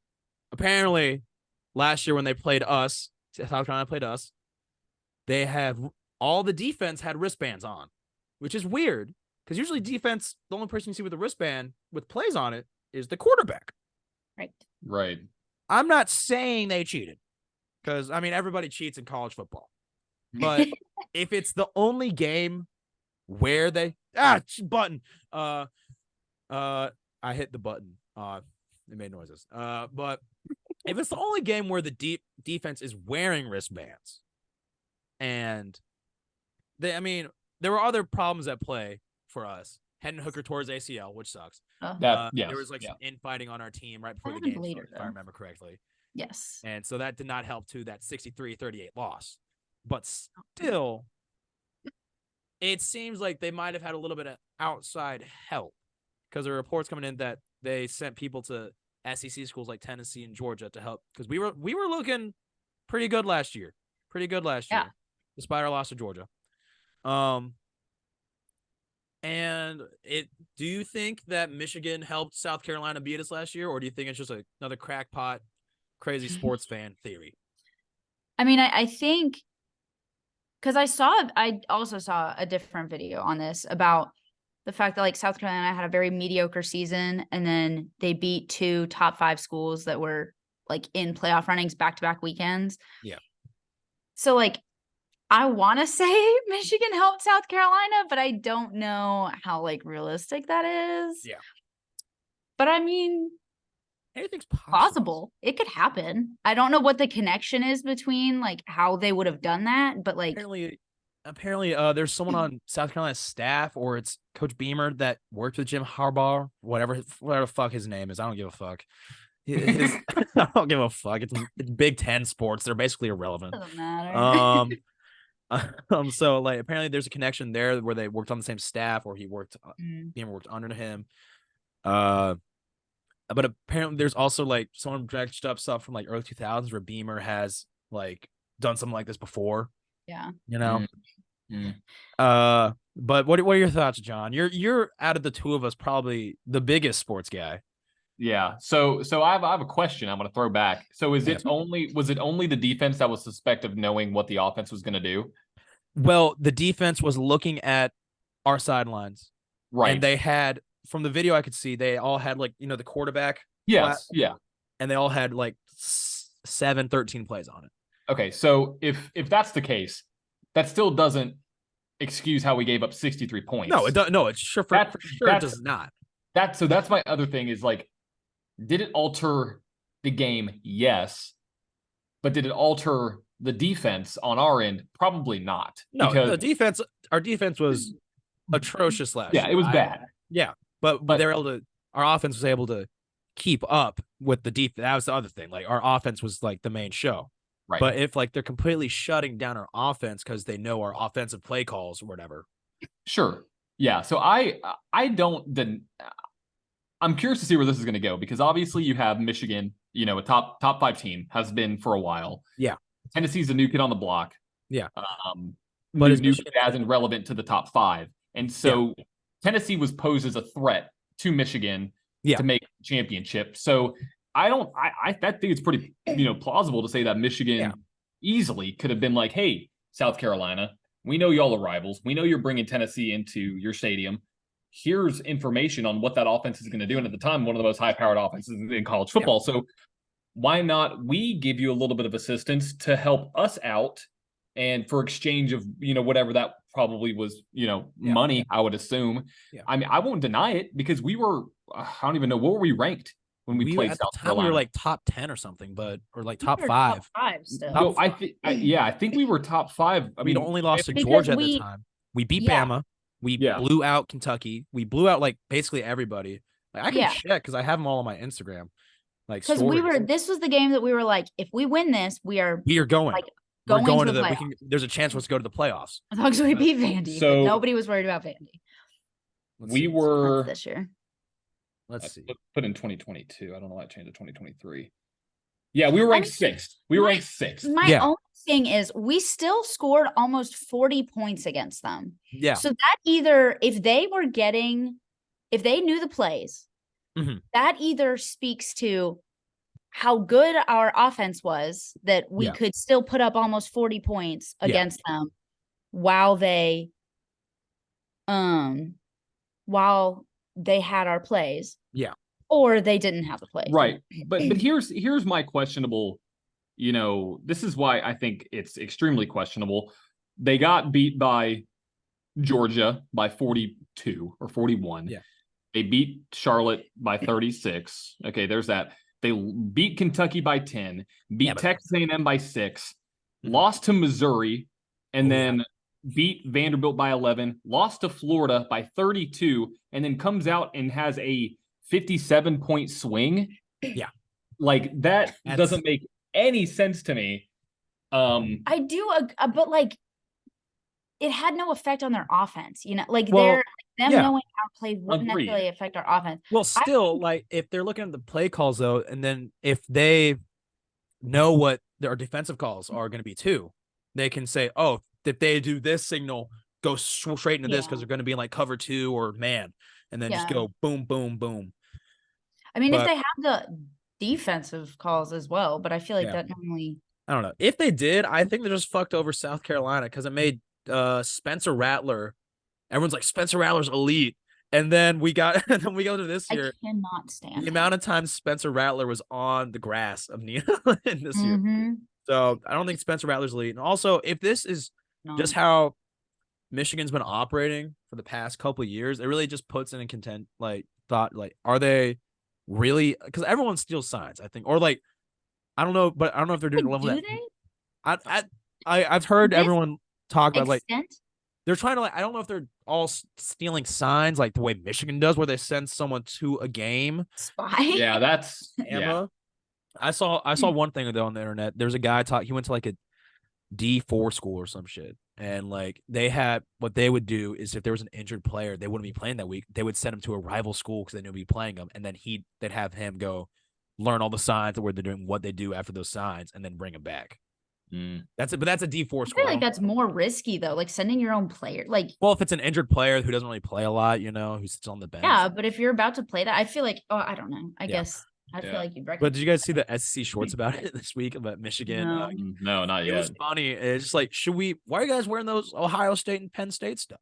apparently last year when they played us, South Carolina played us, they have all the defense had wristbands on, which is weird. Because usually defense, the only person you see with a wristband with plays on it is the quarterback. Right. I'm not saying they cheated. Because, everybody cheats in college football. But if it's the only game where they... button. I hit the button. It made noises. But if it's the only game where the defense is wearing wristbands, and there were other problems at play for us. Hendon Hooker tore his ACL, which sucks. There was some infighting on our team right before the game, if I remember correctly. Yes. And so that did not help to that 63-38 loss. But still, it seems like they might have had a little bit of outside help because there are reports coming in that they sent people to SEC schools like Tennessee and Georgia to help because we were looking pretty good last year. Despite our loss to Georgia. Do you think that Michigan helped South Carolina beat us last year, or do you think it's just another crackpot, crazy sports fan theory? I think because I also saw a different video on this about the fact that South Carolina had a very mediocre season, and then they beat 2 top 5 schools that were in playoff runnings back-to-back weekends. Yeah. So I want to say Michigan helped South Carolina, but I don't know how realistic that is. Yeah. But anything's possible. It could happen. I don't know what the connection is between how they would have done that, but apparently there's someone on South Carolina's staff, or it's Coach Beamer that worked with Jim Harbaugh, whatever the fuck his name is. I don't give a fuck. I don't give a fuck. It's Big Ten sports. They're basically irrelevant. Doesn't matter. So apparently there's a connection there where they worked on the same staff, or Beamer worked under him. But apparently there's also someone dredged up stuff from early 2000s where Beamer has done something like this before. Yeah. But what are your thoughts, John? You're out of the two of us probably the biggest sports guy. Yeah. So I have a question I'm going to throw back. So was it only the defense that was suspect of knowing what the offense was going to do? Well, the defense was looking at our sidelines. Right. And they had, from the video I could see, they all had like, the quarterback. Yes. Yeah. And they all had like 13 plays on it. Okay. So if that's the case, that still doesn't excuse how we gave up 63 points. No, it does. No, it's sure for sure it does not. So that's my other thing is like, did it alter the game? Yes. But did it alter the defense on our end? Probably not. No, because our defense was atrocious last year. Yeah, it was bad. But they were able to, our offense was able to keep up with the defense. That was the other thing. Like our offense was like the main show. Right. But if like they're completely shutting down our offense because they know our offensive play calls or whatever. Sure. Yeah. So I'm curious to see where this is going to go because obviously you have Michigan, a top 5 team, has been for a while. Yeah. Tennessee's a new kid on the block. Yeah. But is new kid as in relevant to the top 5. And so Tennessee was posed as a threat to Michigan to make the championship. So I think it's pretty, plausible to say that Michigan easily could have been like, hey, South Carolina, we know y'all are rivals. We know you're bringing Tennessee into your stadium. Here's information on what that offense is going to do. And at the time, one of the most high-powered offenses in college football. Yeah. So why not we give you a little bit of assistance to help us out and for exchange of, whatever that probably was, money, I would assume. Yeah. I mean, I won't deny it because we were, I don't even know, what were we ranked when we played South Carolina? We were like top 10 or something, or like top 5. Top 5 still. No, I think we were top 5. I mean, only lost to Georgia at the time. We beat Bama. We blew out Kentucky. We blew out like basically everybody. Like I can check because I have them all on my Instagram. Like because this was the game that we were like, if we win this, we are going. Like, we're going to the there's a chance for us to go to the playoffs. As long as we beat Vandy. So nobody was worried about Vandy. We were this year. Let's see. Put in 2022. I don't know why I changed to 2023. Yeah, we were ranked 6th. We were ranked 6th. My only thing is we still scored almost 40 points against them. Yeah. So that either if they knew the plays, that either speaks to how good our offense was that we could still put up almost 40 points against them while they had our plays. Yeah. Or they didn't have the plays. Right. But here's my questionable, this is why I think it's extremely questionable. They got beat by Georgia by 42 or 41. Yeah. They beat Charlotte by 36. Okay, there's that. They beat Kentucky by 10, beat Texas A&M by 6, lost to Missouri, and then beat Vanderbilt by 11, lost to Florida by 32, and then comes out and has a 57-point swing. Yeah. Like that doesn't make any sense to me. I do, but like it had no effect on their offense, like knowing our plays wouldn't necessarily affect our offense. Well, still, like if they're looking at the play calls though, and then if they know what their defensive calls are going to be too, they can say, oh, if they do this signal, go straight into this because they're going to be in like cover 2 or man, and then just go boom, boom, boom. I mean, if they have the defensive calls as well, but I feel like that normally. I don't know. If they did, I think they just fucked over South Carolina because it made Spencer Rattler. Everyone's like Spencer Rattler's elite, and then we go to this year. I cannot stand the amount of times Spencer Rattler was on the grass of Neyland this year. So I don't think Spencer Rattler's elite. And also, if this is just how Michigan's been operating for the past couple of years, it really just puts in thought are they really? Because everyone steals signs, I think, or like I don't know, but I don't know if they're doing the level that. I've heard everyone talk about like they're trying to I don't know if they're all stealing signs like the way Michigan does, where they send someone to a game. Spy. Yeah, that's Emma. I saw one thing though on the internet. There's a guy he went to like a D4 school or some shit, and like they had what they would do is if there was an injured player, they wouldn't be playing that week. They would send him to a rival school because they knew he'd be playing them, and then they'd have him go learn all the signs where they're doing what they do after those signs, and then bring him back. That's it, but that's a D4 I feel score. like that's more risky though, like sending your own player. Like, well, if it's an injured player who doesn't really play a lot, who sits on the bench. yeah, but if you're about to play that, I feel like, I don't know. I guess I feel like you'd recommend. But did you guys see the SEC shorts about it this week about Michigan? No. No, not yet. It was funny. It's just like, why are you guys wearing those Ohio State and Penn State stuff?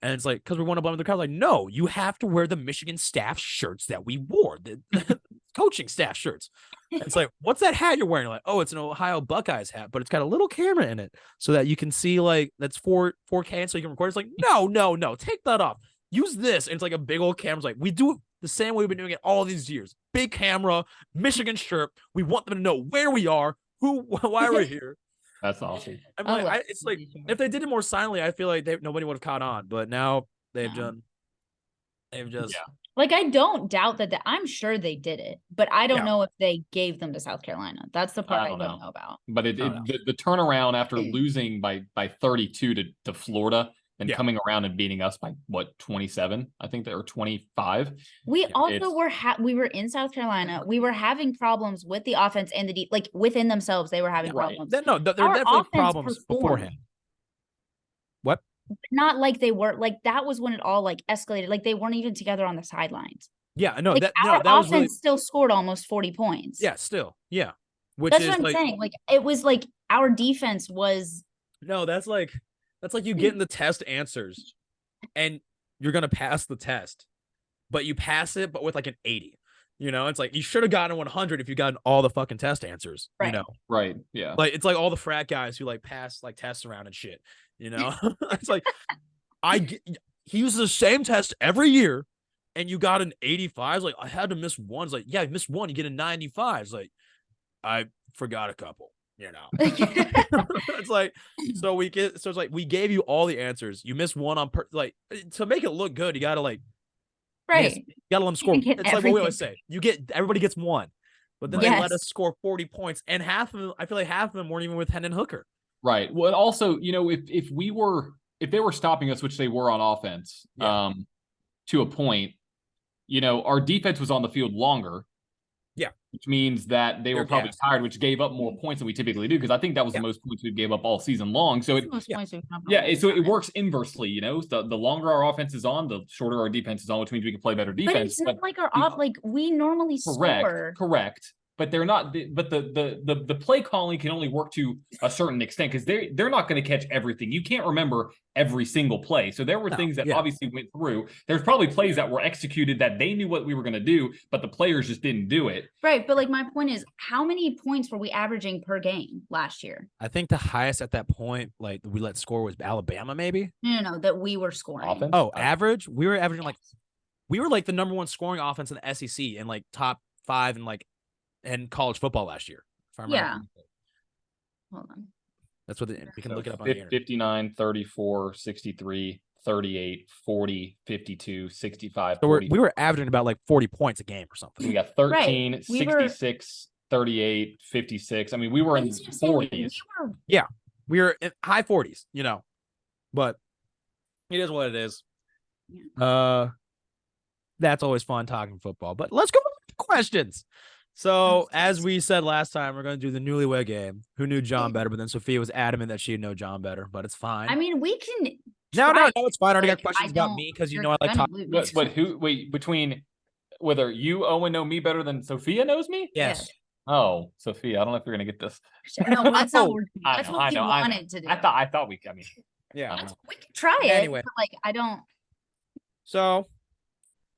And it's like, because we want to bum the crowd. Like, no, you have to wear the Michigan staff shirts that we wore, the coaching staff shirts. And it's like, what's that hat you're wearing? Like, oh, it's an Ohio Buckeyes hat, but it's got a little camera in it so that you can see, like, that's 4K, and so you can record. It's like, no, take that off. Use this. And it's like a big old camera. It's like, we do it the same way we've been doing it all these years. Big camera, Michigan shirt. We want them to know where we are, why we're here. That's awesome. I'm like, it's like, if they did it more silently, I feel like nobody would have caught on. But now they've just. Like, I don't doubt that. I'm sure they did it, but I don't know if they gave them to South Carolina. That's the part I don't know about. But the turnaround after losing by 32 to Florida and coming around and beating us by 27, I think, or 25. We also we were in South Carolina. We were having problems with the offense and the like within themselves. They were having problems. There are definitely problems beforehand. What? Not like they were like that was when it all like escalated. Like they weren't even together on the sidelines. Yeah, no, like, that offense was really... still scored almost 40 points. Yeah, still, yeah. That's what I'm saying. Like it was like our defense was. No, that's like you getting the test answers, and you're gonna pass the test, but you pass it, but with like an 80. It's like you should have gotten a 100 if you gotten all the fucking test answers. Right. Right. Yeah. Like it's like all the frat guys who like pass like tests around and shit. It's like he uses the same test every year, and you got an 85. It's like I had to miss one. It's like you missed one, you get a 95. It's like I forgot a couple. It's like it's like we gave you all the answers. You missed one on like to make it look good. You gotta like you gotta let them score. It's like what we always say. Everybody gets one, but then they let us score 40 points, and half of them, I feel like half of them weren't even with Hendon Hooker. Right. Well, and also, if they were stopping us, which they were on offense, to a point, our defense was on the field longer. Yeah. Which means that they were probably tired, which gave up more points than we typically do, because I think that was the most points we gave up all season long. So so it works inversely, the longer our offense is on, the shorter our defense is on, which means we can play better defense. But it's not like like we normally score. Correct. But they're not. But the play calling can only work to a certain extent, because they're not going to catch everything. You can't remember every single play. So there were things that obviously went through. There's probably plays that were executed that they knew what we were going to do, but the players just didn't do it. Right. But like my point is, how many points were we averaging per game last year? I think the highest at that point, like we let score, was Alabama, maybe. No, that we were scoring. Offense? Oh, average. We were averaging we were like the number one scoring offense in the SEC and like top 5 in college football last year. If I remember. Hold on. That's what we can look it up on the internet. 59, 34, 63, 38, 40, 52, 65. So we were averaging about like 40 points a game or something. We got 13, 66, 38, 56. I mean, we were in the 40s. We were in high 40s, but it is what it is. That's always fun talking football, but let's go with the questions. So, as we said last time, we're going to do the newlywed game. Who knew John better? But then Sophia was adamant that she'd know John better, but it's fine. I mean, we can. No, it's fine. I already got questions about me because I like talking. But between whether you, Owen, know me better than Sophia knows me? Yes. Oh, Sophia, I don't know if you're going to get this. No, that's not working. That's what we wanted to do. I thought we, yeah. We can try it. Anyway. But I don't. So.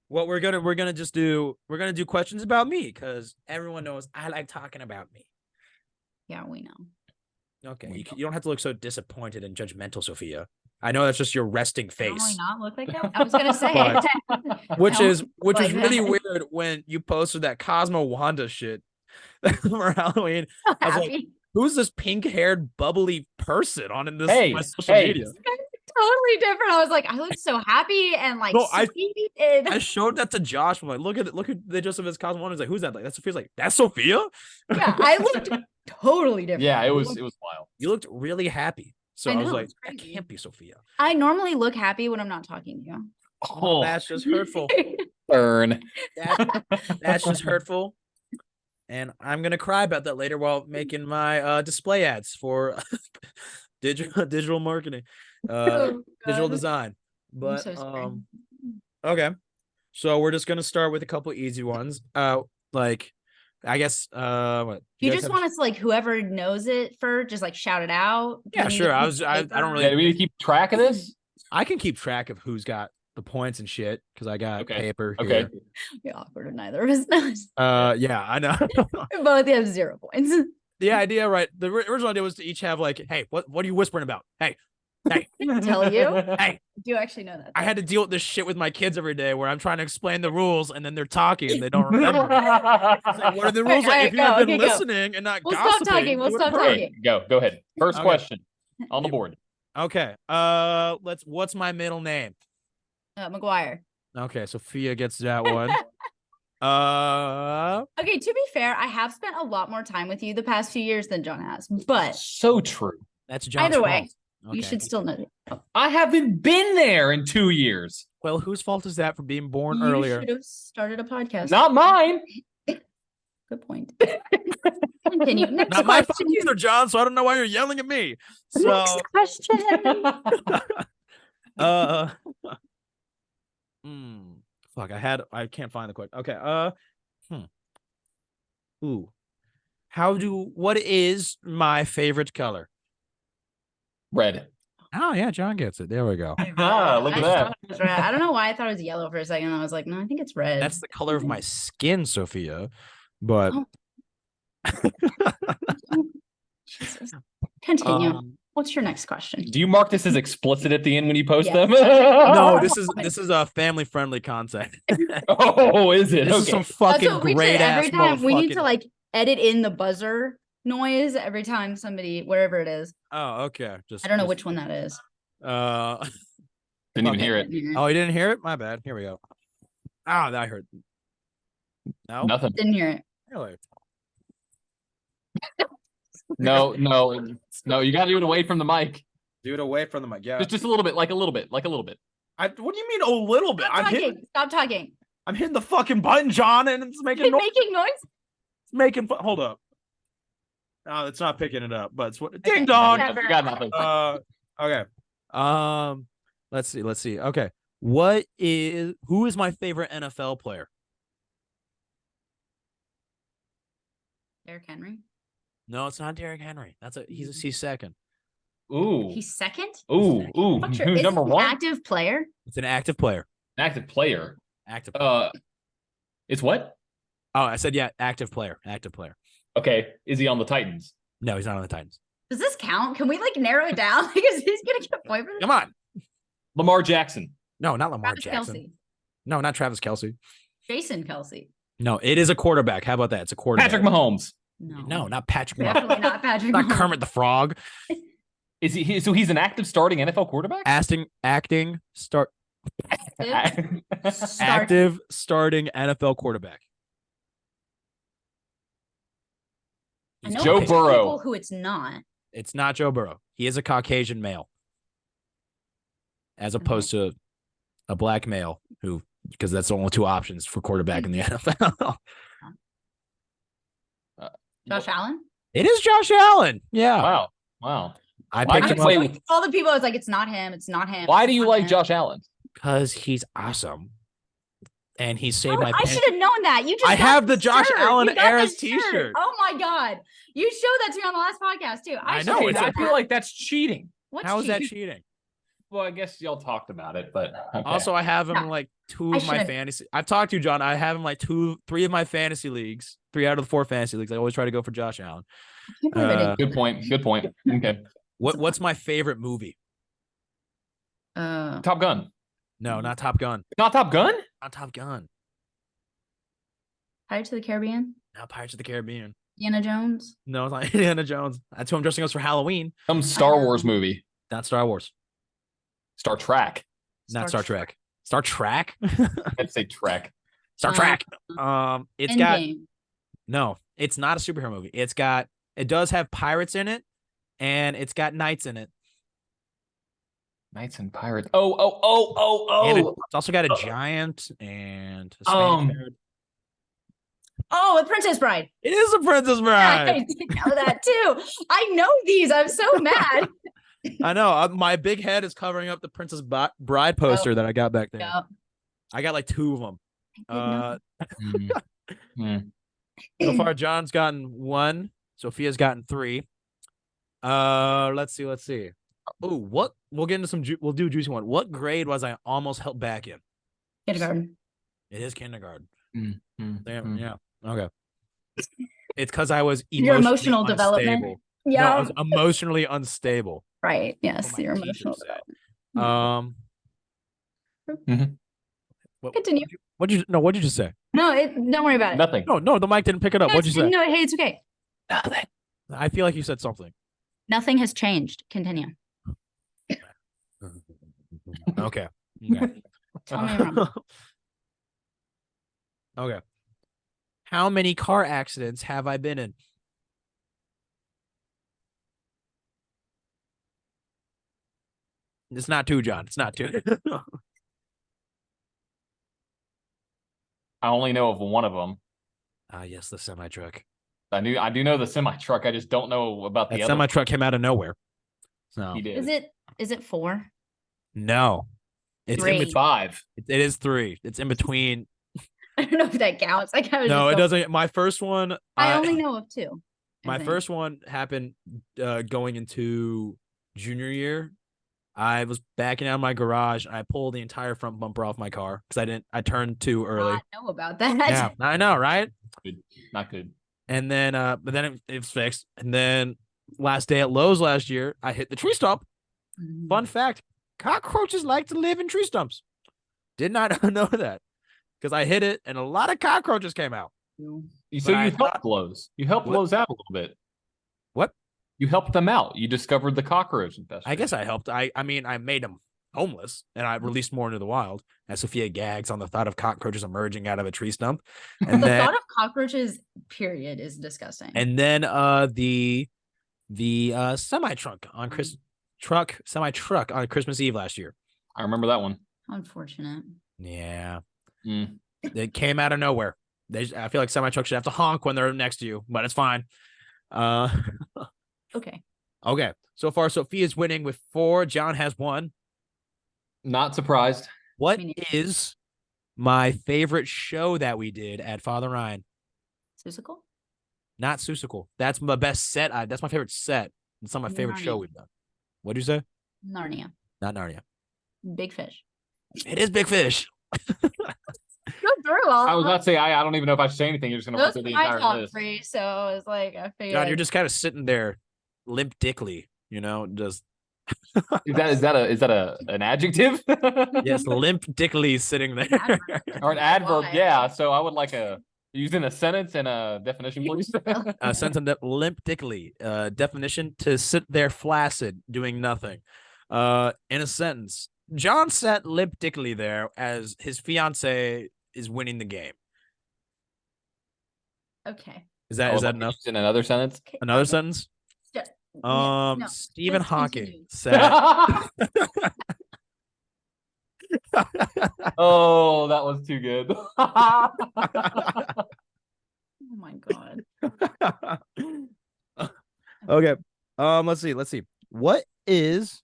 What we're gonna do questions about me, because everyone knows I like talking about me. Yeah, we know. Okay, you don't have to look so disappointed and judgmental, Sophia. I know that's just your resting face. Normally not look like that. I was gonna say, which is really weird when you posted that Cosmo Wanda shit for Halloween. I was like, who's this pink-haired bubbly person on in this my social media? Totally different. I was like, I look so happy and like sweet. I showed that to Josh. I'm like, look at the Joseph as Cosmo Wanda. He's like, who's that? Like, that's Sophia's like, that's Sophia? Yeah, I looked totally different. Yeah, it was wild. You looked really happy. So I was like, that can't be Sophia. I normally look happy when I'm not talking to you. Oh, that's just hurtful. Burn. That's just hurtful. And I'm gonna cry about that later while making my display ads for digital marketing, digital design. But so sorry. okay. So we're just gonna start with a couple easy ones. Like I guess what You just want us to, like, whoever knows it first, just like shout it out. Yeah, sure. I don't really. Yeah, do we need to keep track of this? I can keep track of who's got the points and shit because I got paper here. Okay. You're awkward, and neither of us knows. Yeah, I know. We both have 0 points. The idea, right? The original idea was to each have like, hey, what are you whispering about? Hey, tell you. Hey, I do actually know that. I had to deal with this shit with my kids every day where I'm trying to explain the rules and then they're talking and they don't remember. It's like, what are the rules? Like, if you had been listening and not gossiping, stop talking. We'll stop talking. Go ahead. First question on the board. Okay. What's my middle name? McGuire. Okay, Sophia gets that one. Okay, to be fair, I have spent a lot more time with you the past few years than John has, but so true. That's John's either way, fault. you should still know that. I haven't been there in 2 years. Well, whose fault is that for being born You earlier? should have started a podcast. Not mine. Good point. Continue. Next Not my question. fault either, John. So I don't know why you're yelling at me. So, Next question. fuck. I can't find the question. Okay. Ooh. What is my favorite color? Red. Oh yeah, John gets it. There we go. Look at that. I don't know why I thought it was yellow for a second. I was like, no, I think it's red. That's the color of my skin, Sophia. But Jesus. Continue. What's your next question? Do you mark this as explicit at the end when you post them? No, this is a family friendly content. Oh, is it? This is some fucking great ass every time we need to motherfucking- like edit in the buzzer noise every time somebody, wherever it is. Oh, okay. I don't know which one that is. Didn't even hear it. Oh, you didn't hear it? My bad. Here we go. Oh, I heard. No, Nothing. Didn't hear it. really. No. You got to do it away from the mic. Do it away from the mic. Yeah. Just a little bit, like a little bit. What do you mean a little bit? Stop talking. I'm hitting the fucking button, John, and it's making noise. Making noise? It's making. Hold up. No, it's not picking it up. But it's what. Ding dong. You got nothing. Okay. Let's see. Okay. Who is my favorite NFL player? Derrick Henry. No, it's not Derrick Henry. He's second. Ooh. He's second? Ooh. Sure. Who's Is number he an one? active player? It's an active player. An active player. Active player. It's what? Oh, I said yeah, active player. Active player. Okay. Is he on the Titans? No, he's not on the Titans. Does this count? Can we like narrow it down? Because he's gonna get a point for this. Come on. Lamar Jackson. No, not Lamar Travis Jackson. Kelce. No, not Travis Kelce. Jason Kelce. No, it is a quarterback. How about that? It's a quarterback. Patrick Mahomes. No, not Patrick Mahomes. Definitely not Patrick Not Mahomes. Kermit the Frog. Is he? So he's an active starting NFL quarterback? Active starting NFL quarterback. I know Joe there's Burrow. people who it's not. It's not Joe Burrow. He is a Caucasian male, as opposed to a black male because that's the only two options for quarterback in the NFL. Josh Allen? It is Josh Allen. Yeah. Wow. I Why picked do him you up play- All the people, I was like, it's not him. It's not him. Why do it's you not like him. Josh Allen? because he's awesome. And he saved Oh, my I pants. should have known that. You just I got have the Josh shirt. Allen You got the Eras shirt. t-shirt. Oh my God. You showed that to me on the last podcast too. I should know, have it's known I feel like that's cheating. What's How is that cheating? cheating? Well, I guess y'all talked about it, but okay. Also, I have him Yeah. in like two I of my should've- fantasy. I've talked to you, John. I have him like three of my fantasy leagues. 3 out of the 4 fantasy leagues. I always try to go for Josh Allen. I can't believe I didn't- Good point. Okay. What's my favorite movie? Top Gun. No, not Top Gun. Not Top Gun? Not Top Gun. Pirates of the Caribbean. Not Pirates of the Caribbean. Indiana Jones. No, it's not Indiana Jones. That's who I'm dressing up for Halloween. Some Star Wars movie. Not Star Wars. Star Trek. Not Star Trek. Star Trek? I'd say Trek. Star Trek. It's got Endgame. no, it's not a superhero movie. It does have pirates in it, and it's got knights in it. Knights and Pirates. And Oh. it's also got a giant and a Spanish bird. Oh, with Princess Bride. It is a Princess I Bride. didn't know that too. I know these. I'm so mad. I know. My big head is covering up the Princess Bride poster that I got back there. Yep. I got like 2 of them. So Mm. far, John's gotten 1. Sophia's gotten 3. Let's see. Oh, what? We'll get into some. We'll do a juicy one. What grade was I almost held back in? Kindergarten. It is kindergarten. Mm. Damn, yeah. Okay. It's because I was Your emotional unstable. development. No, Yeah. I was emotionally unstable. Right. Yes. What my Your teacher emotional said. development. Continue. What'd you just say? No, don't worry about it. Nothing. No, the mic didn't pick it up. No, What'd you say? No, hey, it's okay. Nothing. I feel like you said something. Nothing has changed. Continue. Okay. Tell me wrong. Okay. How many car accidents have I been in? It's not 2, John. It's not 2. I only know of one of them. Yes, the semi truck. I do know the semi truck. I just don't know about the That other. semi truck came out of nowhere. So He did. Is it 4? no, it's in 3. between. 5. It is 3. It's in between. I don't know if that counts. No, it doesn't. My first one. I only know of 2. My first one happened going into junior year. I was backing out of my garage and I pulled the entire front bumper off my car because I turned too early. I know about that. Yeah, I know, right? Good. Not good. And then, but then it was fixed. And then last day at Lowe's last year, I hit the tree stump. Fun fact: cockroaches like to live in tree stumps. Did not know that because I hit it and a lot of cockroaches came out. So you helped Lowe's. You helped Lowe's out a little bit. What? You helped them out. You discovered the cockroach infestation. I guess I helped. I mean, I made them homeless and I released more into the wild. As Sophia gags on the thought of cockroaches emerging out of a tree stump. And the thought of cockroaches, period, is disgusting. And then the semi truck on semi truck on Christmas Eve last year. I remember that one. Unfortunate. Yeah. It came out of nowhere. I feel like semi trucks should have to honk when they're next to you, but it's fine. Okay. So far, Sophia's winning with 4. John has 1. Not surprised. What is my favorite show that we did at Father Ryan? Susical? Not Susical. That's my best set. That's my favorite set. It's not my favorite show we've done. What'd you say? Narnia. Not Narnia. Big Fish. It is Big Fish. Go through all. I was about to say I don't even know if I should say anything. You're just gonna run Those through the are my entire top list. 3, so I was like, I figured. John, you're just kind of sitting there, limp dickly, just. Is that an adjective? Yes, limp dickly sitting there. Or an adverb? Yeah. So I would like using a sentence and a definition, please. A sentence limp dickly. Definition: to sit there flaccid, doing nothing. In a sentence, John sat limp dickly there as his fiance is winning the game. Okay. Is that enough? In another sentence? Another sentence? No, Stephen let's Hawking continue. said. Oh, that was too good. Oh my god. Okay. Let's see. What is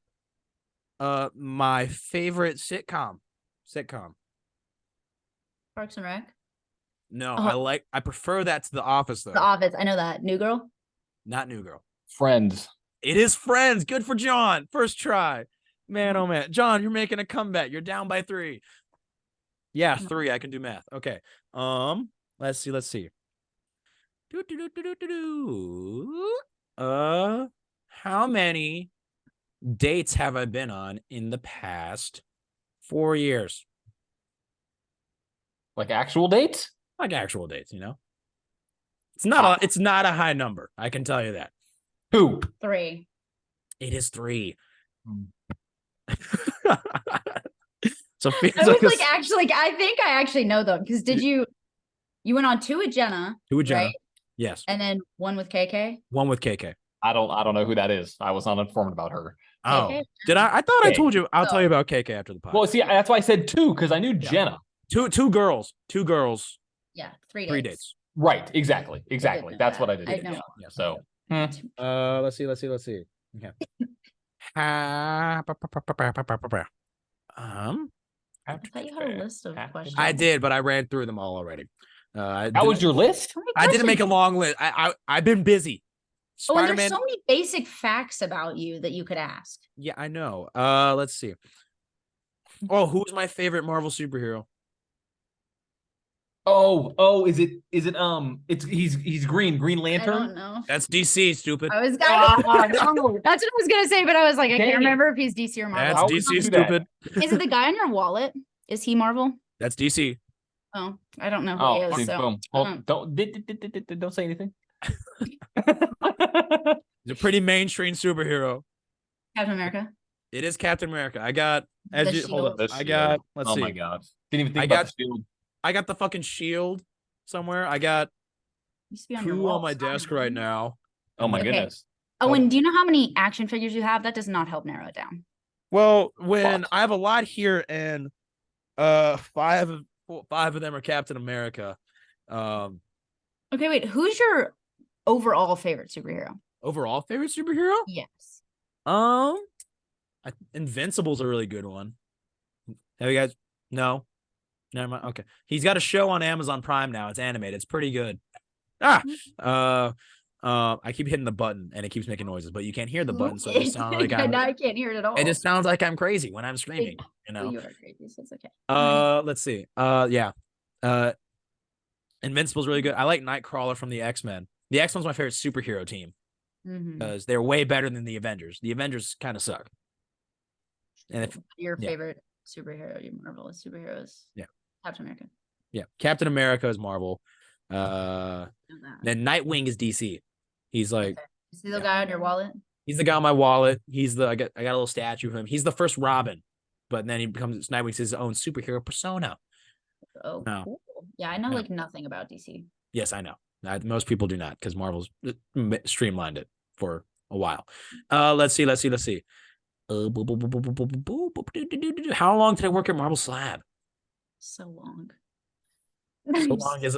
my favorite sitcom? Parks and Rec. No, I prefer that to The Office though. The Office. I know that. New Girl. Not New Girl. Friends. It is Friends. Good for John. First try. Man, oh man. John, you're making a comeback. You're down by 3. Yeah, 3. I can do math. Okay. Let's see. How many dates have I been on in the past 4 years? Like actual dates? Like actual dates, It's not a high number. I can tell you that. 2. 3. It is 3. Sophia's I was actually, I think I actually know them because you went on 2 with Jenna. 2 with Jenna. Right? Yes. And then 1 with KK. 1 with KK. I don't know who that is. I was not informed about her. Oh, KK? did I? I thought I told you. I'll tell you about KK after the podcast. Well, see, that's why I said 2 because I knew Jenna. Two girls. Yeah, 3 dates. 3 dates. Right. Exactly. Exactly. know That's that. what I did. I know. Yeah. So. Let's see. Okay. I thought you had a list of questions. I did, but I ran through them all already. That was your list? How many I didn't make a questions? long list. I've been busy. Oh, and Spider-Man. there's so many basic facts about you that you could ask. Yeah, I know. Let's see. Oh, who's my favorite Marvel superhero? Is it he's Green I don't Lantern? know. That's DC, stupid. I was Ah, gonna. no. That's what I was gonna say, but I was like, I Dang can't it. remember if he's DC or Marvel. That's How would DC, you do that? stupid. Is it the guy on your wallet? Is he Marvel? That's DC. Oh, I don't know who Oh, he is. see, So boom. Well, don't say anything. He's a pretty mainstream superhero. Captain America. It is Captain America. I got as The you hold up. shield. The I got shield. let's Oh see. my god. Didn't even think I about got- the shield. I got the fucking shield somewhere. I got Used to be on your Who wall. on my desk right now. Oh my Okay. goodness. Oh, and do you know how many action figures you have? That does not help narrow it down. Well, when What? I have a lot here, and five of them are Captain America. Okay, wait. Who's your overall favorite superhero? Overall favorite superhero? Yes. Invincible's a really good one. Have you guys? No, never mind. Okay, he's got a show on Amazon Prime now. It's animated. It's pretty good. I keep hitting the button and it keeps making noises, but you can't hear the button, so it just sounds like now I can't hear it at all. it just sounds like I'm crazy when I'm screaming. You know. You are crazy, so it's okay. Let's see. Yeah. Invincible's really good. I like Nightcrawler from the X-Men. The X-Men's my favorite superhero team Mhm. because they're way better than the Avengers. The Avengers kind of suck. And if Your yeah. favorite superhero, your Marvel superheroes. Yeah. Captain America. yeah, Captain America is Marvel. Know that. Then Nightwing is DC. He's like Is he the guy on your wallet? he's the guy on my wallet. He's the I got a little statue of him. He's the first Robin, but then he becomes Nightwing's his own superhero persona. Oh, No. cool. Yeah, I know No. like nothing about DC. Yes, I know. Most people do not because Marvel's streamlined it for a while. Let's see. How long did I work at Marble Slab? So long.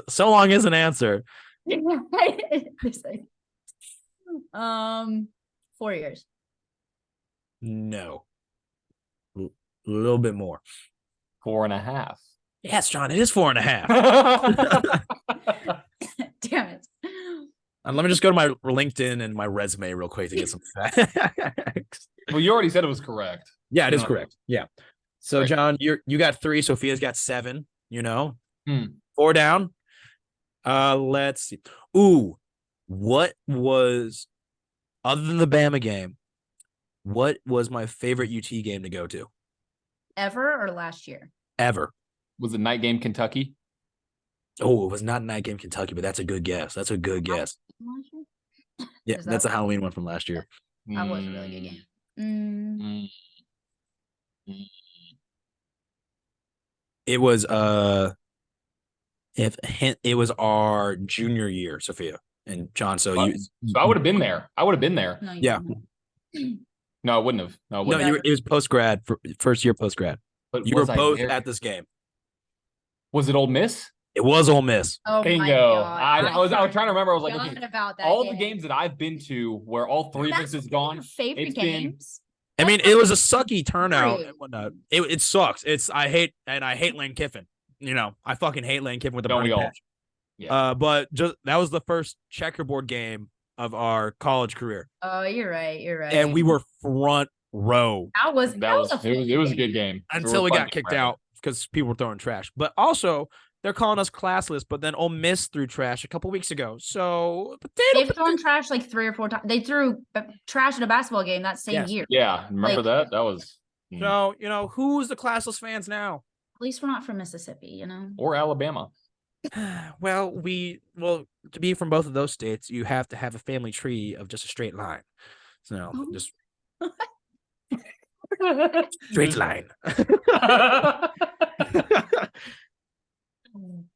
So long is an answer. 4 years. No. A little bit more. 4.5. Yes, John, it is 4.5. Damn it. Let me just go to my LinkedIn and my resume real quick to get some facts. Well, you already said it was correct. Yeah, it is No. correct. Yeah. So, Right. John, you got 3. Sophia's got 7. You know, Hmm. 4 down. Let's see. Ooh, what was other than the Bama game? What was my favorite UT game to go to Ever or last year? ever? Was it night game Kentucky? Oh, it was not Night Game Kentucky, but that's a good guess. That's a good guess. Last year? Yeah, Is that's that- a Halloween one from last year. That was a really good game. Mm, It was it was our junior year, Sophia and John. So What? So I would have been there. no, you Yeah. didn't. No, I wouldn't have. No, I no, wouldn't have. it was post grad, first year post grad. But You were was I both there? at this game. Was it Ole Miss? It was Ole Miss. Oh my Bingo. God. I was trying to remember. I was like, forgot okay, about that all the game. games that I've been to where all three of us That's is one of gone. your favorite it's been- games. I mean, That's it was a sucky turnout Right. and whatnot. It sucks. I hate Lane Kiffin. You know, I fucking hate Lane Kiffin with a Don't we burning all? passion. Yeah. But just that was the first checkerboard game of our college career, Oh, you're right. You're right. and we were front row That was It was a fun good game. until we fun got game, kicked right? out because people were throwing trash. But also, they're calling us classless. But then Ole Miss threw trash a couple weeks ago. So They've thrown trash like 3 or 4 times. They threw trash at a basketball game that same Yes. year. Yeah, remember Like- that? That was So you know who's the classless fans now? At least we're not from Mississippi, you know? or Alabama. Well, to be from both of those states, you have to have a family tree of just a straight line. So Oh. just straight line.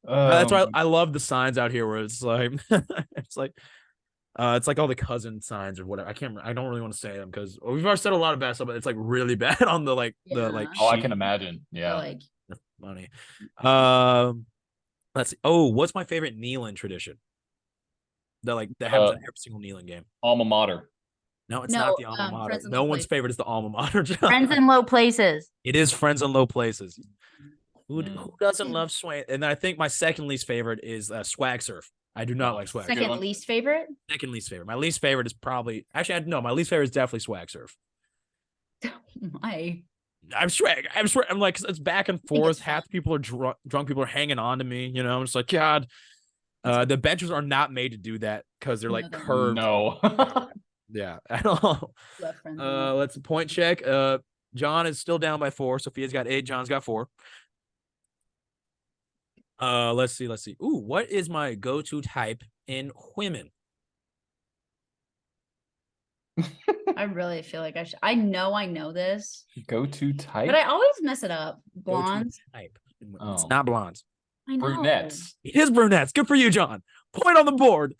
That's why I love the signs out here where it's like it's like all the cousin signs or whatever. I don't really want to say them because we've already said a lot of bad stuff, but it's like really bad on the like the like Yeah. Oh, I sheet. can imagine. They're Yeah. like, Funny. Let's see. Oh, what's my favorite kneeling tradition? That happens in every single kneeling game. Alma mater. No, it's No, not the alma mater. Friends in No Low one's Places. favorite is the alma mater. John. Friends in low places. It is friends in low places. Who Mm. doesn't love sway? And I think my second least favorite is swag surf. I do not like swag surf. Second least favorite? Second least favorite. My least favorite is probably no. My least favorite is definitely swag surf. My. I'm swag. I'm like it's back and it's forth. fun. Half the people are drunk. People are hanging on to me. You know, I'm just like God. The benches are not made to do that because they're like No, they're curved. No. Yeah, at all. Love Friends in Low. Let's point check. John is still down by 4. Sophia's got 8. John's got 4. Let's see. Ooh, what is my go-to type in women? I really feel like I know this, Go-to type. but I always mess it up. Go-to Blondes. type. It's Oh. not blondes. I know. Brunettes. It is brunettes. Good for you, John. Point on the board.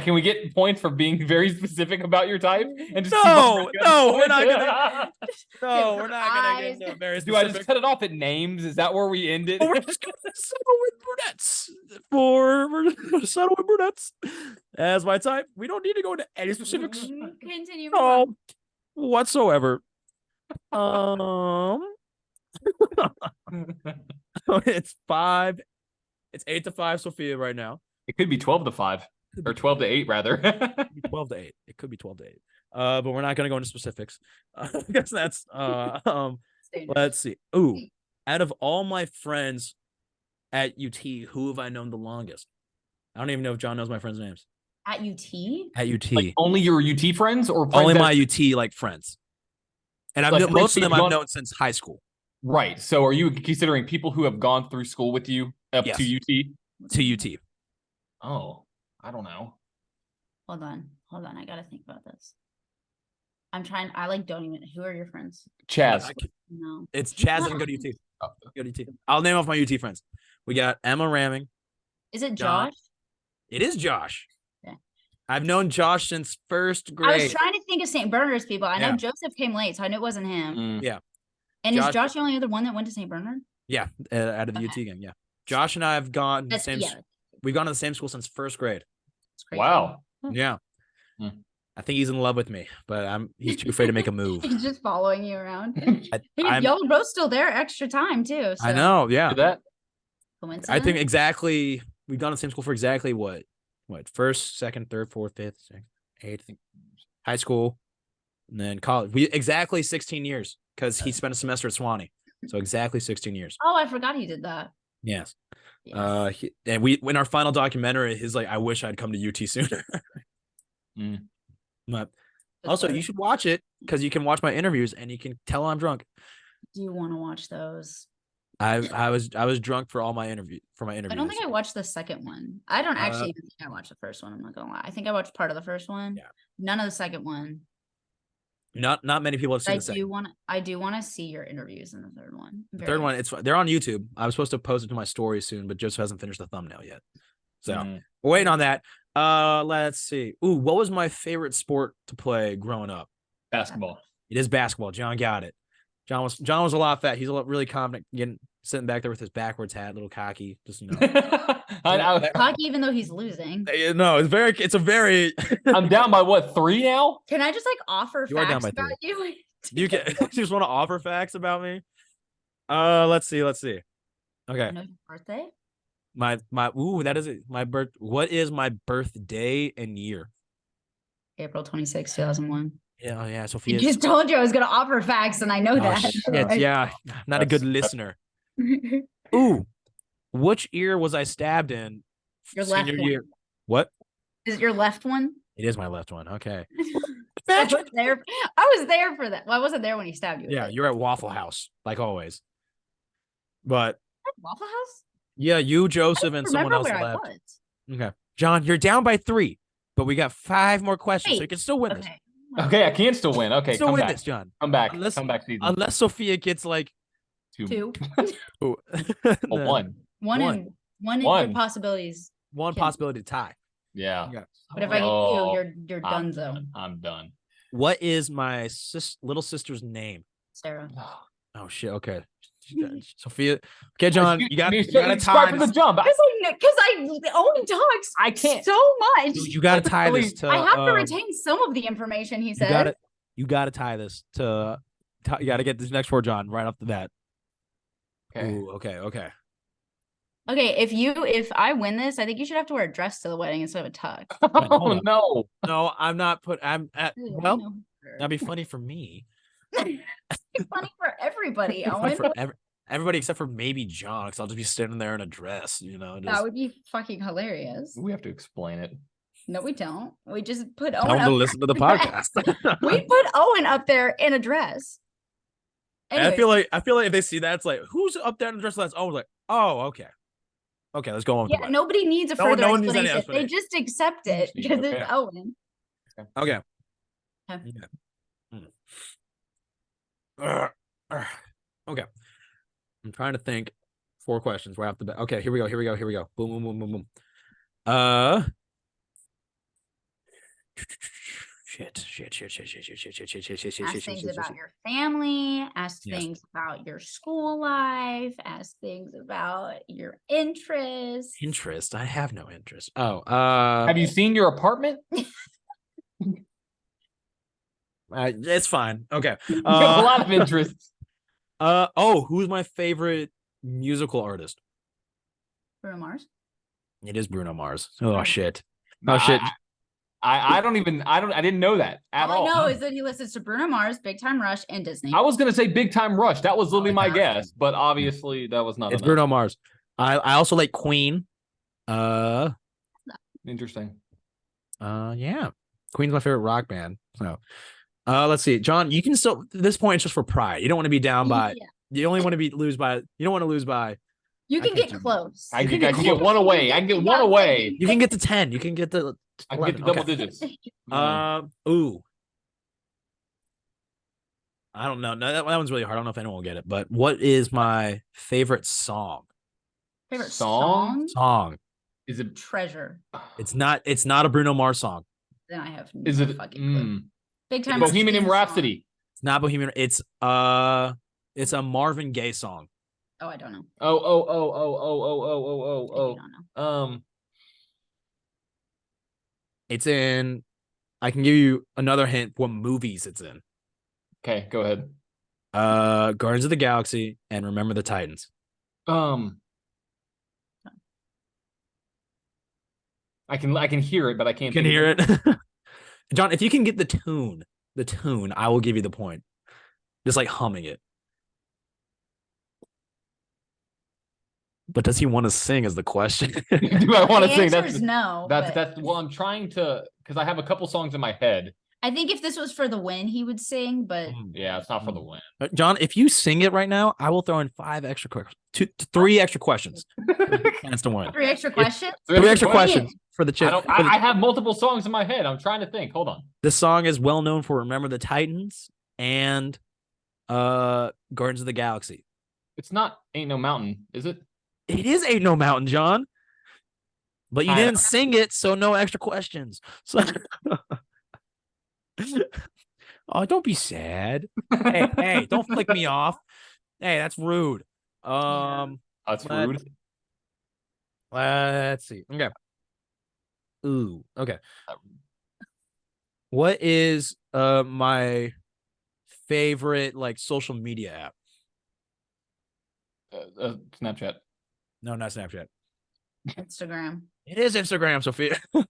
Can we get points for being very specific about your type? And just No, keep on no, we're not going? gonna. No, we're not gonna Eyes. get into very Do I specific. just cut it off at names? Is that where we end it? We're just gonna settle with brunettes. We're gonna settle with brunettes as my type. We don't need to go into any specifics. Continue. No, whatsoever. It's 5. It's 8-5, Sophia, right now. It could be 12-5 or 12-8 rather. It could be 12-8. It could be 12-8. But we're not gonna go into specifics. I guess that's let's see. Ooh, out of all my friends at UT, who have I known the longest? I don't even know if John knows my friends' names. At UT? At UT. Like only your UT friends or friends Only that- my UT like friends. And I've Like, known, most of them you've I've gone- known since high school. Right. So are you considering people who have gone through school with you up Yes. to UT? To UT. Oh, I don't know. Hold on. I gotta think about this. I like don't even. Who are your friends? Chaz. No. It's Chaz doesn't go to UT. Go to UT. I'll name off my UT friends. We got Emma Ramming. Is it John. Josh? It is Josh. Yeah. I've known Josh since first I grade. was trying to think of St. Bernard's people. I know Yeah. Joseph came late, so I knew it wasn't him. Mm. And Josh- is Josh the only other one that went to St. Bernard? Yeah, out of the UT game. Yeah, Josh and I have gone the same. Yeah, We've gone to the same school since first grade. it's crazy. Wow. Yeah, Hmm. I think he's in love with me, but he's too afraid to make a move. He's just following you around. I'm- Y'all were both still there extra time too. So. I know. Yeah, Do that? Coincidence? I think exactly. We've gone to the same school for exactly what first, second, third, fourth, fifth, sixth, eighth, high school, and then college. We exactly 16 years because he spent a semester at Swanee, so exactly 16 years. Oh, I forgot he did that. Yes. Yes. And we in our final documentary, he's like, I wish I'd come to UT sooner. Mm. But also, you should watch it because you can watch my interviews and you can tell I'm drunk. Do you want to watch those? I was drunk for all my interview I don't think I watched the second one. I don't actually even think I watched the first one. I'm not gonna lie. I think I watched part of the first one. Yeah. None of the second one. Not many people have seen I the second. do want to see your interviews in the third one. The third one, they're on YouTube. I was supposed to post it to my story soon, but Joseph hasn't finished the thumbnail yet. So we're waiting on that. Let's see. Ooh, what was my favorite sport to play growing up? Basketball. It is basketball. John got it. John was a lot fat. He's really confident, sitting back there with his backwards hat, a little cocky, just Cocky, even though he's losing. No, it's a very. I'm down by what, 3 now? Can I just like offer You are down facts by about you? You just want to offer facts about me? Let's see. Okay. I know your birthday. That is it. My birth. What is my birthday and year? April 26, 2001. Yeah. I Sophia. just told you I was gonna offer facts, and I know that. Shit, yeah. Not a good listener. Ooh, which ear was I stabbed in? Your left senior one. year? What? Is it your left one? It is my left one. Okay. I was there for that. Well, I wasn't there when he stabbed you. Yeah, you're at Waffle House, like always. But Waffle House. yeah, you, Joseph, and someone Remember else where I left. was. Okay. John, you're down by 3, but we got 5 more questions, so you can still win this. Okay. Okay, I can still win. Okay, Still come win back. this, John. Come back. Unless- Come back, season. Unless Sophia gets like 2. ooh, Oh, 1. One in One. your possibilities. one Can- possibility to tie. Yeah. Yeah. But if I get Oh, you, you're done though. I'm done. What is my little sister's name? Sarah. Oh shit. Okay. Sophia. Okay, John, you got to start tie from this. the jump. Because Owen talks I can't. so much. You got to tie this to. I have to retain some of the information he says. You got to tie this to. You got to get this next word, John, right off the bat. Okay. Ooh, okay. Okay, if I win this, I think you should have to wear a dress to the wedding instead of a tux. Oh no. No, I'm not I'm at well, Sure. that'd be funny for me. It's funny for everybody, Owen. For everybody except for maybe John, because I'll just be standing there in a dress, That would be fucking hilarious. We have to explain it. No, we don't. We just put tell Owen them up to listen to the podcast. we put Owen up there in a dress. I feel like if they see that, it's like, who's up there in a dress? That's Owen's like, oh, okay. Okay, let's go on. Yeah, nobody needs a further one needs any explanation. They explanation. just accept it because it's Owen. Okay. Okay. I'm trying to think. 4 questions right off the bat. Okay, here we go. Boom, boom, boom, boom, boom. Shit. Ask things about your family. Ask things about your school life. Ask things about your interests. Interest? I have no interest. Oh, have you seen your apartment? It's fine. Okay. You have a lot of interests. Who's my favorite musical artist? Bruno Mars. It is Bruno Mars. Oh shit. I didn't know that at all. All I know is that he listens to Bruno Mars, Big Time Rush, and Disney. I was gonna say Big Time Rush. That was literally my guess, but obviously that was not. It's Bruno Mars. I also like Queen. Interesting. Yeah. Queen's my favorite rock band. So let's see. John, you can still at this point it's just for pride. You don't want to be down by you only want to lose by you don't want to lose by. You can get close. I can get one away. I can get one away. You can get to 10. You can get to 11. I can get to double digits. Ooh. I don't know. No, that one's really hard. I don't know if anyone will get it. But what is my favorite song? Favorite song? Song. Is it Treasure? It's not a Bruno Mars song. Then I have is it fucking clue. Big Time Bohemian Rhapsody? It's not Bohemian. It's a Marvin Gaye song. Oh, I don't know. Oh. I don't know. It's in. I can give you another hint. What movies it's in? Okay, go ahead. Guardians of the Galaxy and Remember the Titans. I can hear it, but I can't. You can hear it, John. If you can get the tune, I will give you the point. Just like humming it. But does he want to sing? Is the question. Do I want to sing? That's no. That's well. I'm trying to because I have a couple songs in my head. I think if this was for the win, he would sing. But yeah, it's not for the win. John, if you sing it right now, I will throw in 3 extra questions. Chance to win. 3 extra questions. 3 extra questions for the chip. I have multiple songs in my head. I'm trying to think. Hold on. This song is well known for Remember the Titans and Guardians of the Galaxy. It's not Ain't No Mountain, is it? It is Ain't No Mountain, John. But you didn't sing it, so no extra questions. So oh, don't be sad. hey, don't flick me off. Hey, that's rude. That's rude. Let's see. Okay. Ooh, okay. What is my favorite like social media app? Snapchat. No, not Snapchat. Instagram. It is Instagram, Sophia. That's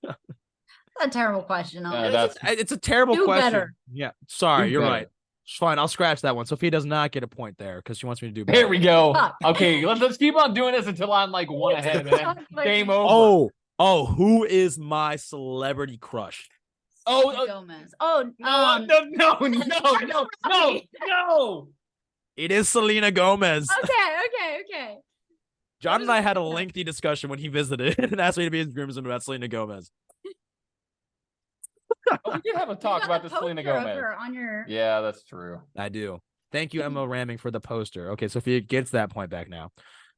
a terrible question. It's a terrible question. Better. Yeah, sorry, you're right. It's fine. I'll scratch that one. Sophia does not get a point there because she wants me to do better. There we go. Okay, let's keep on doing this until I'm like 1 ahead. Game over. Who is my celebrity crush? Gomez. No. It is Selena Gomez. Okay. John and I had a lengthy discussion when he visited and asked me to be his groomsman about Selena Gomez. We did have a talk about the Selena Gomez. Yeah, that's true. I do. Thank you, Emma Ramming, for the poster. Okay, Sophia gets that point back now.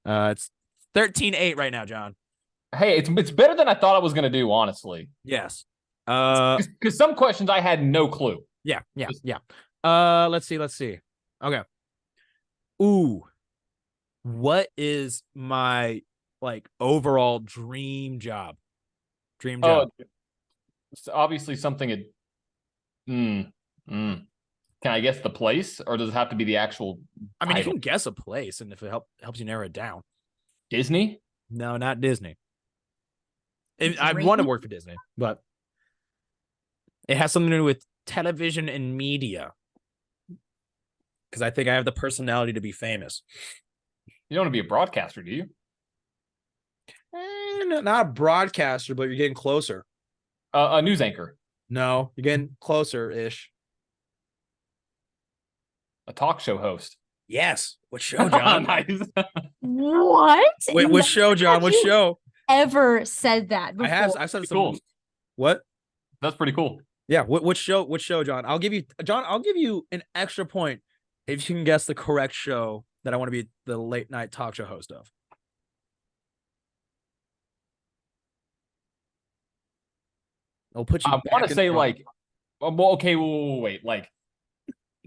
It's 13-8 right now, John. Hey, it's better than I thought I was going to do, honestly. Yes. Because some questions I had no clue. Yeah. Let's see. Okay. Ooh. what is my like overall dream job? Dream Oh, job. it's obviously something. Can I guess the place, or does it have to be the actual? I mean, title? you can guess a place, and if it helps you narrow it down. Disney. No, not Disney. I want to work for Disney, but it has something to do with television and media. Because I think I have the personality to be famous. You don't want to be a broadcaster, do you? Not a broadcaster, but you're getting closer. A news anchor. No, you're getting closer-ish. A talk show host. Yes. What show, John? Nice. What? Wait, what show, John? What show? Ever said that before? I've said some. Cool. What? That's pretty cool. Yeah. What show? What show, John? I'll give you an extra point if you can guess the correct show that I want to be the late night talk show host of. I'll put you. I want to say like, well, okay, wait, like,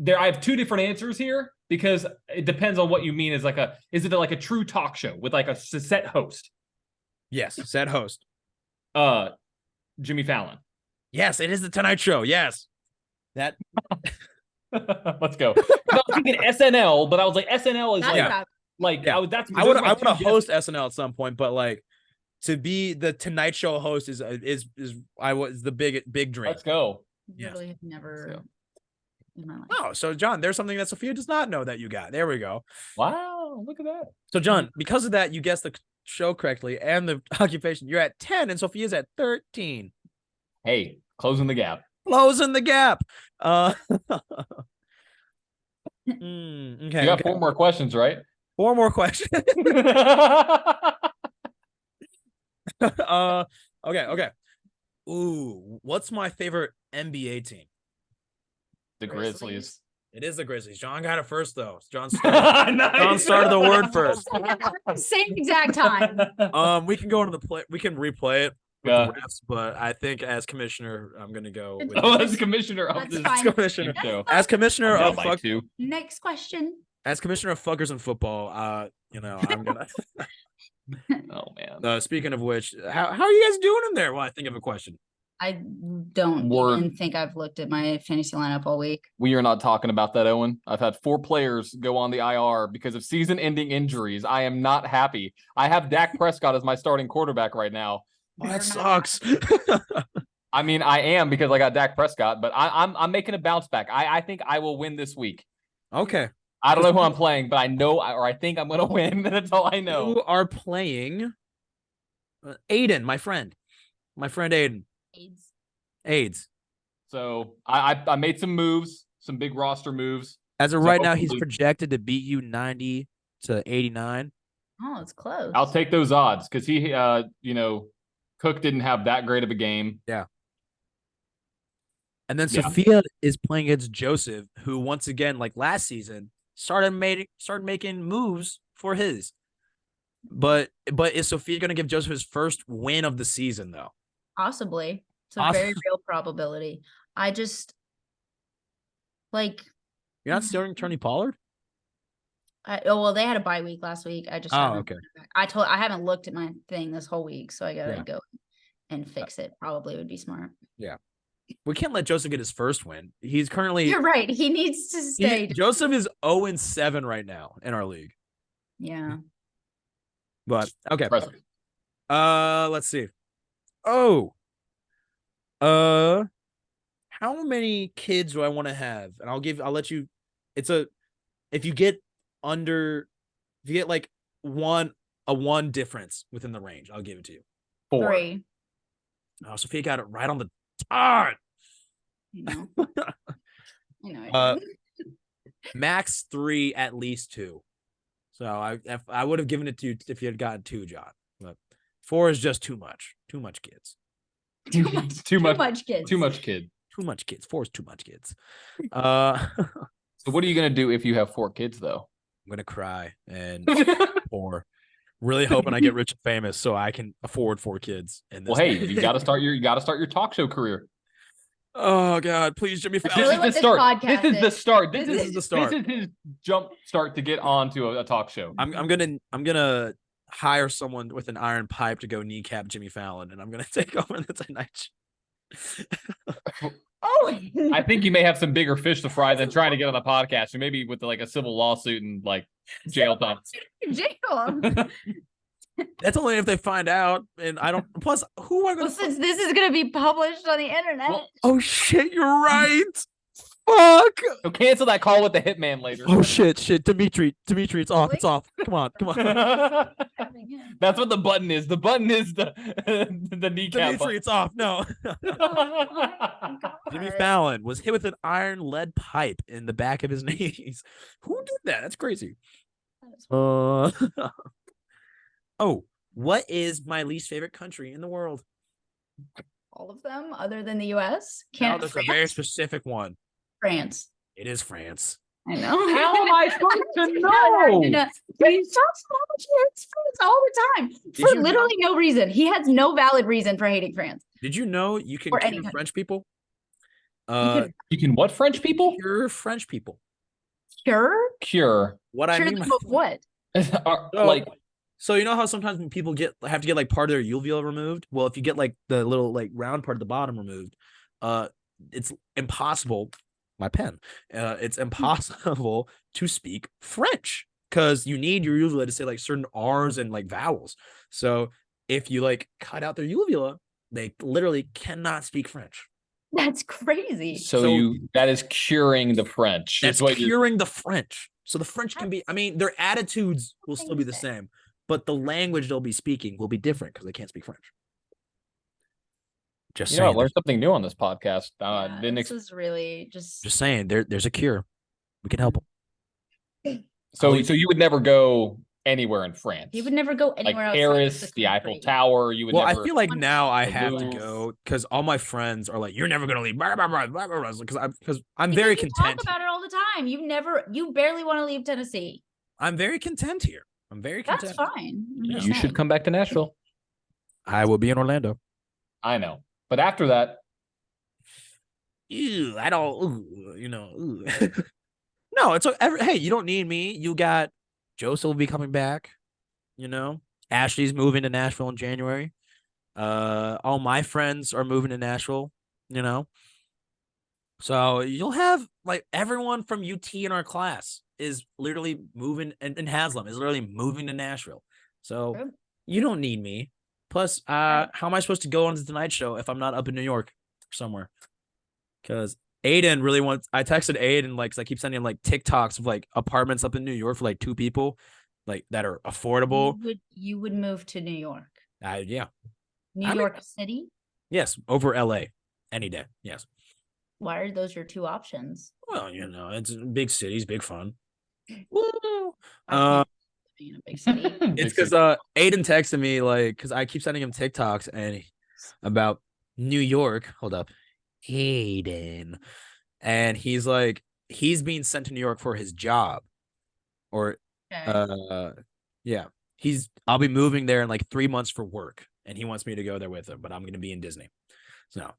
I have two different answers here because it depends on what you mean. Is it like a true talk show with like a set host? Yes, set host. Jimmy Fallon. Yes, it is the Tonight Show. Yes, that. Let's go. I was thinking SNL, but I was like, SNL is That's I would want to host SNL at some point, but like to be the Tonight Show host is the big dream. Let's go. Literally have never in my life. Oh, so John, there's something that Sophia does not know that you got. There we go. Wow, look at that. So John, because of that, you guessed the show correctly and the occupation. You're at 10, and Sophia's at 13. Hey, closing the gap. Closing the gap. Okay. You got 4 more questions, right? 4 more questions. Okay. Ooh, what's my favorite NBA team? The Grizzlies. It is the Grizzlies. John got it first, though. John started the word first. Same exact time. We can go into the play. We can replay it with the refs, but I think as commissioner, I'm gonna go. With As commissioner of this commissioner, show. as commissioner of Next question. As commissioner of fuckers in football, I'm gonna. Oh man. Speaking of which, how are you guys doing in there? While I think of a question. I don't even think I've looked at my fantasy lineup all week. We are not talking about that, Owen. I've had 4 players go on the IR because of season-ending injuries. I am not happy. I have Dak Prescott as my starting quarterback right now. Oh, that sucks. I mean, I am because I got Dak Prescott, but I'm making a bounce back. I think I will win this week. Okay. I don't know who I'm playing, but I know I think I'm going to win. That's all I know. You are playing Aiden, my friend. My friend Aiden. AIDS. So I made some moves, some big roster moves. As of right now, he's projected to beat you 90 to 89. Oh, it's close. I'll take those odds because he, Cook didn't have that great of a game. Yeah. And then Sophia is playing against Joseph, who once again, like last season, started making moves for his. But is Sophia going to give Joseph his first win of the season, though? Possibly. It's a very real probability. I just you're not starting Tony Pollard? Well, they had a bye week last week. I just okay. I haven't looked at my thing this whole week, so I gotta go and fix it. Probably would be smart. Yeah. We can't let Joseph get his first win. He's currently You're right. He needs to stay. Joseph is 0-7 right now in our league. Yeah. But okay. Impressive. Let's see. Oh. How many kids do I want to have? And I'll let you. If you get like one difference within the range, I'll give it to you. 4. 3. Oh, Sophia got it right on the dot. I know. Max 3, at least 2. So I would have given it to you if you had gotten 2, John. But 4 is just too much. Too much kids. Too much kids. Too much kid. Too much kids. 4 is too much kids. So what are you gonna do if you have 4 kids though? I'm gonna cry and or really hoping I get rich and famous so I can afford 4 kids. Well, hey, you gotta start your talk show career. Oh God, please, Jimmy This Fallon. is the start. This is the start. This is the start. This is his jump start to get onto a talk show. I'm gonna hire someone with an iron pipe to go kneecap Jimmy Fallon, and I'm gonna take over the Tonight Show. Oh, I think you may have some bigger fish to fry than trying to get on the podcast, or maybe with like a civil lawsuit and like jail time. jail. That's only if they find out, and I don't. Plus, who am I Well, gonna? since this is gonna be published on the internet, Well, Oh shit, you're right. Fuck. so cancel that call with the hitman later. Oh shit, Dimitri, it's off. It's off. Come on. That's what the button is. The button is the kneecap. Dimitri, it's off. No. Jimmy Fallon was hit with an iron lead pipe in the back of his knees. Who did that? That's crazy. Oh, what is my least favorite country in the world? all of them other than the U.S. No, Can't that's a very specific one. France. It is France. I know. How am I supposed to No, know? he talks about France all the time for you literally no reason. He has no valid reason for hating France. Did you know you can Or any cure country. French people? You can what French people? Cure French people. Cure? Cure. What I Cure mean them by of what? Like so you know how sometimes when people have to get like part of their uvula removed? Well, if you get like the little like round part of the bottom removed, it's impossible. My pen. It's impossible to speak French because you need your uvula to say like certain R's and like vowels. So if you like cut out their uvula, they literally cannot speak French. That's crazy. so that is curing the French. That's is what you're- curing the French. So the French can be, I mean, their attitudes will still be the same, but the language they'll be speaking will be different because they can't speak French. Just You know, I saying. learned something new on this podcast. Yeah, Didn't this is really just Just saying. There's a cure. We can help them. so you would never go anywhere in France. you would never go like anywhere else. Paris, the Eiffel Tower. You would Well, never. I feel like now I The have to Louvre. go because all my friends are like, "You're never gonna leave," because I'm very content. Talk about it all the time. You barely want to leave Tennessee. I'm very content here. I'm very That's content. fine. I'm Yeah. just You should saying. come back to Nashville. I will be in Orlando. I know, but after that, Ew, I don't. Ooh, Ooh. No, it's hey. You don't need me. You got Joseph will be coming back. Ashley's moving to Nashville in January. All my friends are moving to Nashville. So you'll have like everyone from UT in our class is literally moving, and Haslam is literally moving to Nashville. So True. you don't need me. Plus, how am I supposed to go on the Tonight Show if I'm not up in New York somewhere? Because Aiden really wants. I texted Aiden like, 'cause I keep sending him like TikToks of like apartments up in New York for like 2 people, like that are affordable. You would move to New York. Yeah. New York City? Yes, over LA any day. Yes. Why are those your 2 options? Well, it's big cities, big fun. I Uh, can't live in a big city. It's because Aiden texted me like, because I keep sending him TikToks about New York. Hold up, Aiden, and he's like, he's being sent to New York for his job, or Okay. yeah, I'll be moving there in like 3 months for work, and he wants me to go there with him, but I'm gonna be in Disney, so.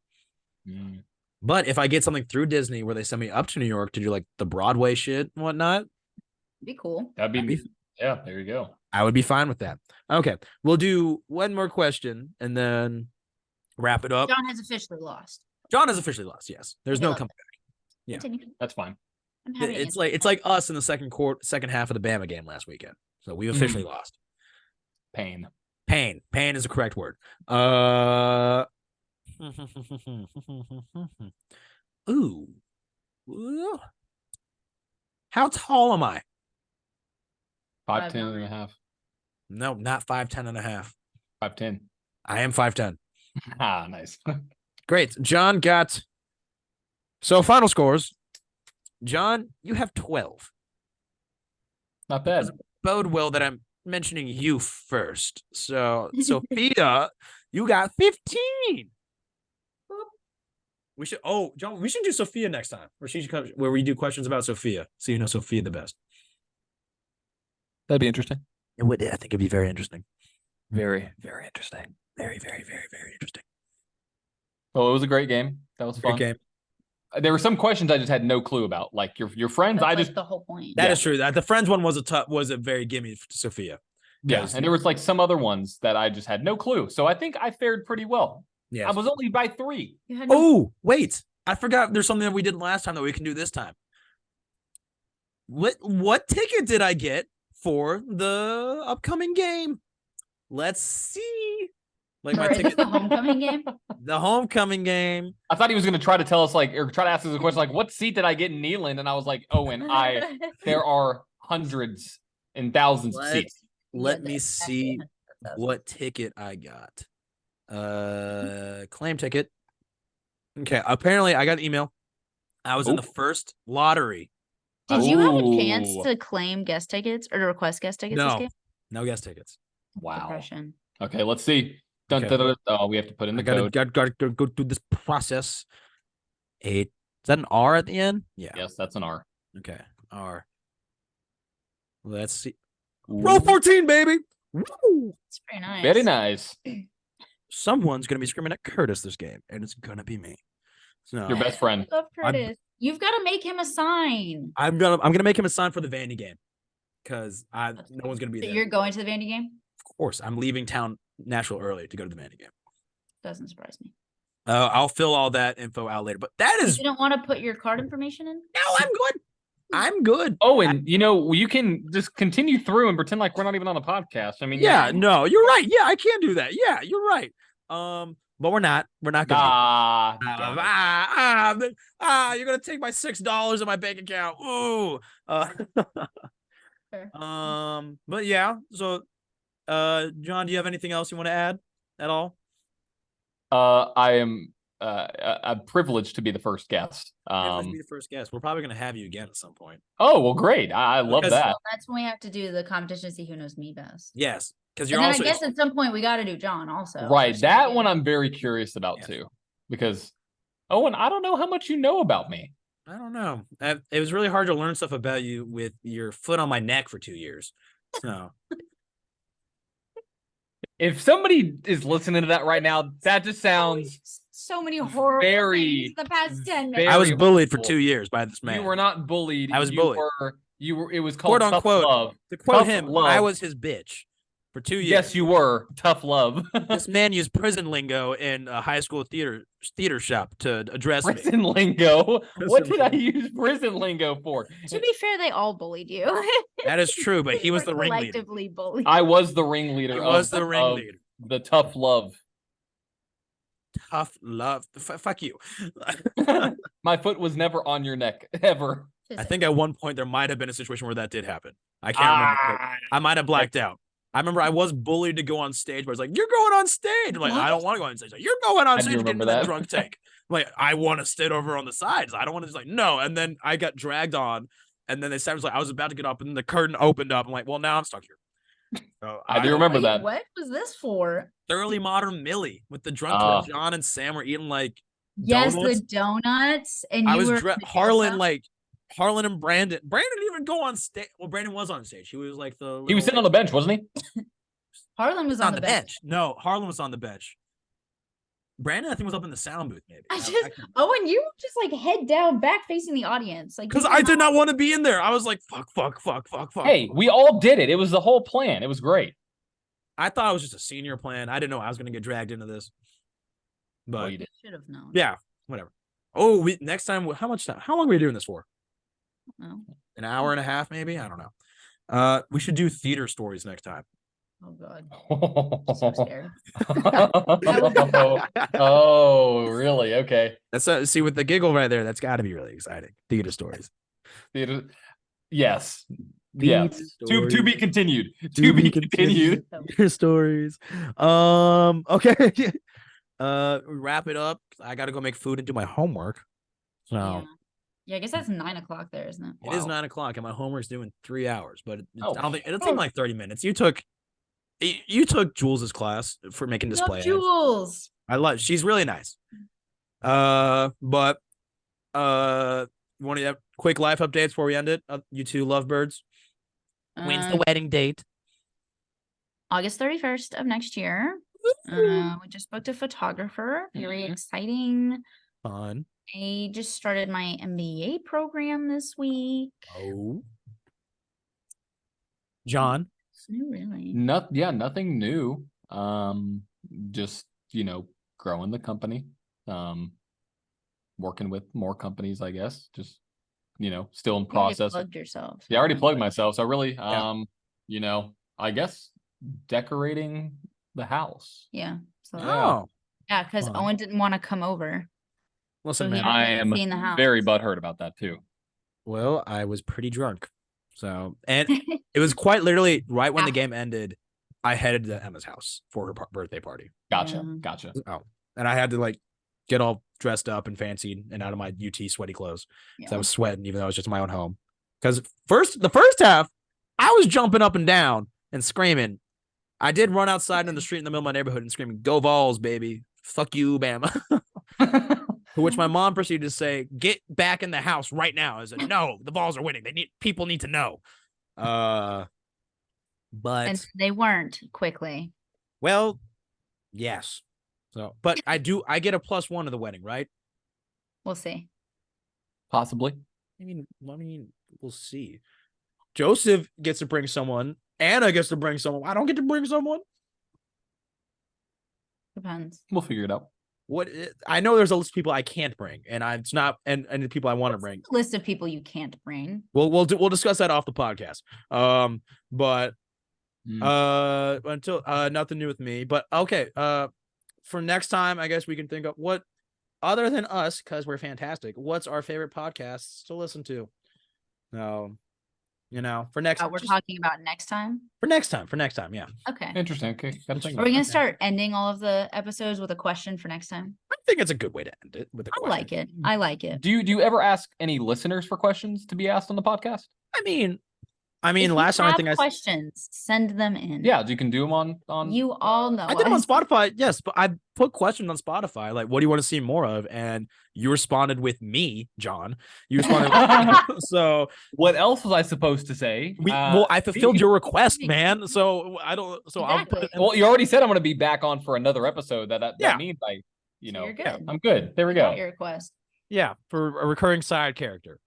But if I get something through Disney where they send me up to New York to do like the Broadway shit and whatnot, Be cool. that'd be yeah. There you go. I would be fine with that. Okay, we'll do one more question and then wrap it up. John has officially lost. John has officially lost. Yes, there's Okay, no look. comeback. Yeah. Continue. That's fine. I'm having It's like us in the second half of the Bama game last weekend. So we officially lost. Pain. Pain is the correct word. Ooh. How tall am I? 5'10" and a half. No, not 5'10" and a half. 5'10". I am 5'10". Ah, nice. Great. John got. So final scores. John, you have 12. Not bad. Bode well that I'm mentioning you first. So Sophia, you got 15. We should John, we should do Sophia next time. Where we do questions about Sophia. So you know Sophia the best. That'd be interesting. It would. I think it'd be very interesting. Very, very interesting. Very, very, very, very interesting. Well, it was a great game. That was Great fun. game. There were some questions I just had no clue about. Like your friends, That's I like just the whole point. That is true. The friends one was a very gimme to Sophia. yeah, and there was like some other ones that I just had no clue. So I think I fared pretty well. Yes. I was only by 3. Oh, wait. I forgot there's something that we did last time that we can do this time. What ticket did I get for the upcoming game? Let's see. Like my ticket. The homecoming game? The homecoming game. I thought he was going to try to tell us or try to ask us a question like, what seat did I get in Neyland? And I was like, Owen, there are hundreds and thousands of seats. Let me see what ticket I got. Claim ticket. Okay, apparently I got an email. I was in the first lottery. Did you have a chance to claim guest tickets or to request guest tickets this game? No guest tickets. Wow. Depression. Okay, let's see. Dun, Okay. dun, dun, dun. Oh, we have to put in the code. Gotta go through this process. 8. Is that an R at the end? Yeah. Yes, that's an R. Okay. R. Let's see. Ooh. Roll 14, baby. Woo! It's very nice. Very nice. Someone's gonna be screaming at Curtis this game, and it's gonna be me. So Your best friend. I love Curtis. You've got to make him a sign. I'm gonna make him a sign for the Vandy game. Because no one's gonna be So there. you're going to the Vandy game? Of course. I'm leaving town Nashville early to go to the Vandy game. Doesn't surprise me. I'll fill all that info out later. But that is You don't want to put your card information in? no, I'm good. I'm good. Oh, and you can just continue through and pretend like we're not even on the podcast. I mean, Yeah, no, you're right. Yeah, I can't do that. Yeah, you're right. But we're not. We're not gonna. You're gonna take my $6 in my bank account. Ooh. Fair. But yeah. So, John, do you have anything else you want to add at all? I am I'm privileged to be the first guest. Be the first guest. We're probably gonna have you again at some point. Oh well, great. I love Because- that. Well, that's when we have to do the competition to see who knows me best. Yes, because And you're then also. I guess at some point we got to do John also. Right. or That something. one I'm very curious about Yeah. too. Because Owen, I don't know how much you know about me. I don't know. It was really hard to learn stuff about you with your foot on my neck for 2 years. So If somebody is listening to that right now, that just sounds so many horrible very, things in the past 10 very minutes. I was bullied for horrible. 2 years by this man. You were not bullied. I was you bullied. You were. It was called Quote tough unquote. love. To quote Tough him, love. I was his bitch for 2 years. Yes, you were tough love. This man used prison lingo in a high school theater shop to address me. Prison lingo. What Prison did I lingo. use prison lingo for? To be fair, they all bullied you. That is true, but he was Were the ringleader. collectively bullied. I was the ringleader. He was of, the ringleader. of the tough love. Tough love. Fuck you. My foot was never on your neck ever. I think at one point there might have been a situation where that did happen. I can't remember. I might have blacked out. I remember I was bullied to go on stage, but I was like, "You're going on stage." I'm like, I don't want to go on stage. Like, you're going on I do stage. Getting remember that that. drunk tank. I'm like, I want to sit over on the sides. I don't want to just like no. And then I got dragged on, and then they said, I was about to get up, and then the curtain opened up. I'm like, well, now I'm stuck here. So I do remember Wait, that. What was this for? Thoroughly Modern Millie with the drunk where John and Sam were eating like Yes, donuts. the donuts. And I you was were Harlan and Brandon. Brandon didn't even go on stage. Well, Brandon was on stage. He was like He was sitting on the bench, wasn't he? Harlan was on the bench. No, Harlan was on the bench. Brandon, I think, was up in the sound booth. Maybe. Owen, you were just like head down, back facing the audience, like because I did not want to be in there. I was like, fuck. Hey, we all did it. It was the whole plan. It was great. I thought it was just a senior plan. I didn't know I was going to get dragged into this. But you did. Should have known. Yeah, whatever. Oh, next time, how much time? How long are we doing this for? No. An hour and a half, maybe? I don't know. We should do theater stories next time. Oh God. I'm so scared. Oh, really? Okay. That's see with the giggle right there. That's got to be really exciting. Theater stories. Theater. Yes. Theater Yes. To be stories. continued. To be continued. Theater stories. Okay. Wrap it up. I got to go make food and do my homework. So Yeah, I guess that's 9 o'clock there, isn't it? it is 9 o'clock, and my homework's due in 3 hours. But Oh. I don't think it'll take like 30 minutes. You took Jules's class for making display ads. Jules. She's really nice. But you want to have quick life updates before we end it? You two lovebirds. When's the wedding date? August 31st of next year. We just booked a photographer. Very exciting. Fun. I just started my MBA program this week. Oh. John? It's new, really. Nothing new. Just, growing the company. Working with more companies, I guess. Just, still in You already process. plugged yourself. Yeah, I already plugged myself. So really, Yeah. I guess decorating the house. Yeah. So Oh. yeah, because Fun. Owen didn't want to come over. Listen, So he man. I didn't am see in the house. very butthurt about that too. Well, I was pretty drunk. So, and it was quite literally right when the game ended, I headed to Emma's house for her birthday party. Gotcha. Oh, and I had to like get all dressed up and fancied and out of my UT sweaty clothes. So I was sweating, even though it was just my own home. Because the first half, I was jumping up and down and screaming. I did run outside in the street in the middle of my neighborhood and screaming, "Go Vols, baby! Fuck you, Bama!" To which my mom proceeded to say, "Get back in the house right now." I said, "No, the Vols are winning. People need to know." But And they weren't quickly. Well, yes. So, but I get a +1 to the wedding, right? We'll see. Possibly. I mean, we'll see. Joseph gets to bring someone. Anna gets to bring someone. I don't get to bring someone. Depends. We'll figure it out. I know there's a list of people I can't bring, and it's not, and the people I want to bring. List of people you can't bring. We'll discuss that off the podcast. But until nothing new with me. But okay. For next time, I guess we can think of what, other than us, because we're fantastic. What's our favorite podcasts to listen to? For next. We're talking about next time. For next time, yeah. Okay. Interesting. Okay. Are we gonna start ending all of the episodes with a question for next time? I think it's a good way to end it with a question. I like it. Do you ever ask any listeners for questions to be asked on the podcast? I mean, If last you time I have think questions, send them in. Yeah, you can do them on. You all know. I did them on Spotify. Yes, but I put questions on Spotify. Like, what do you want to see more of? And you responded with me, John. You responded. So what else was I supposed to say? I fulfilled your request, man. So I don't. So Exactly. Well, you already said I'm going to be back on for another episode. That means you're good. I'm good. There we go. Your request. Yeah, for a recurring side character.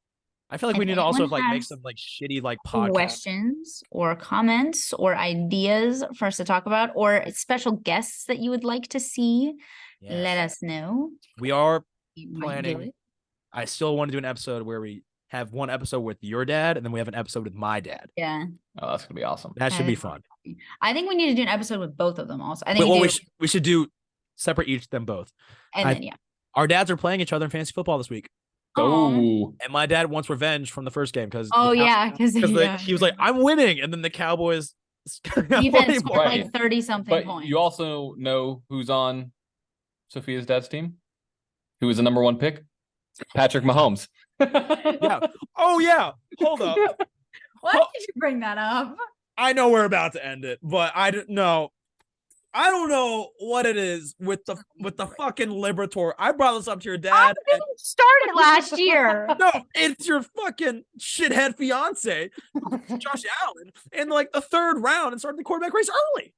I feel like we need to also make some shitty podcasts. Questions or comments or ideas for us to talk about, or special guests that you would like to see. Yes. Let us know. We are planning. I still want to do an episode where we have one episode with your dad, and then we have an episode with my dad. Yeah. Oh, that's gonna be awesome. That should be fun. I think we need to do an episode with both of them. Also, I think we should do separate each of them both. And then our dads are playing each other in fantasy football this week. Oh, and my dad wants revenge from the first game because he was like, "I'm winning," and then the Cowboys defense scored like 30-something points. You also know who's on Sophia's dad's team, who was the number 1 pick, Patrick Mahomes. Yeah. Oh yeah. Hold up. Why did you bring that up? I know we're about to end it, but I don't know what it is with the fucking Liberator. I brought this up to your dad. I didn't start it last year. No, it's your fucking shithead fiance, Josh Allen, in the 3rd round and started the quarterback race early.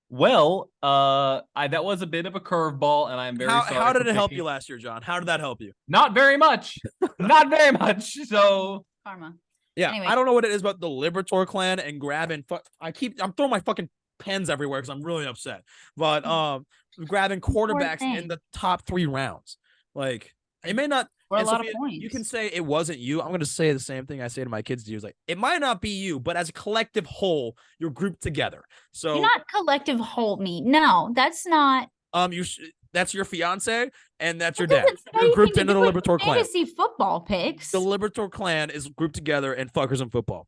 Well, that was a bit of a curveball, and I'm very sorry. How did it help you last year, John? How did that help you? Not very much. Not very much. So karma. Yeah, anyway. I don't know what it is about the Liberator clan and grabbing. I'm throwing my fucking pens everywhere because I'm really upset. But grabbing quarterbacks in the top 3 rounds, it may not. For a lot of points. You can say it wasn't you. I'm going to say the same thing I say to my kids. It might not be you, but as a collective whole, you're grouped together. So you're not collective whole me. No, that's not. That's your fiance and that's your dad. You're grouped into the Liberator clan. Fantasy football picks. The Liberator clan is grouped together and fuckers in football.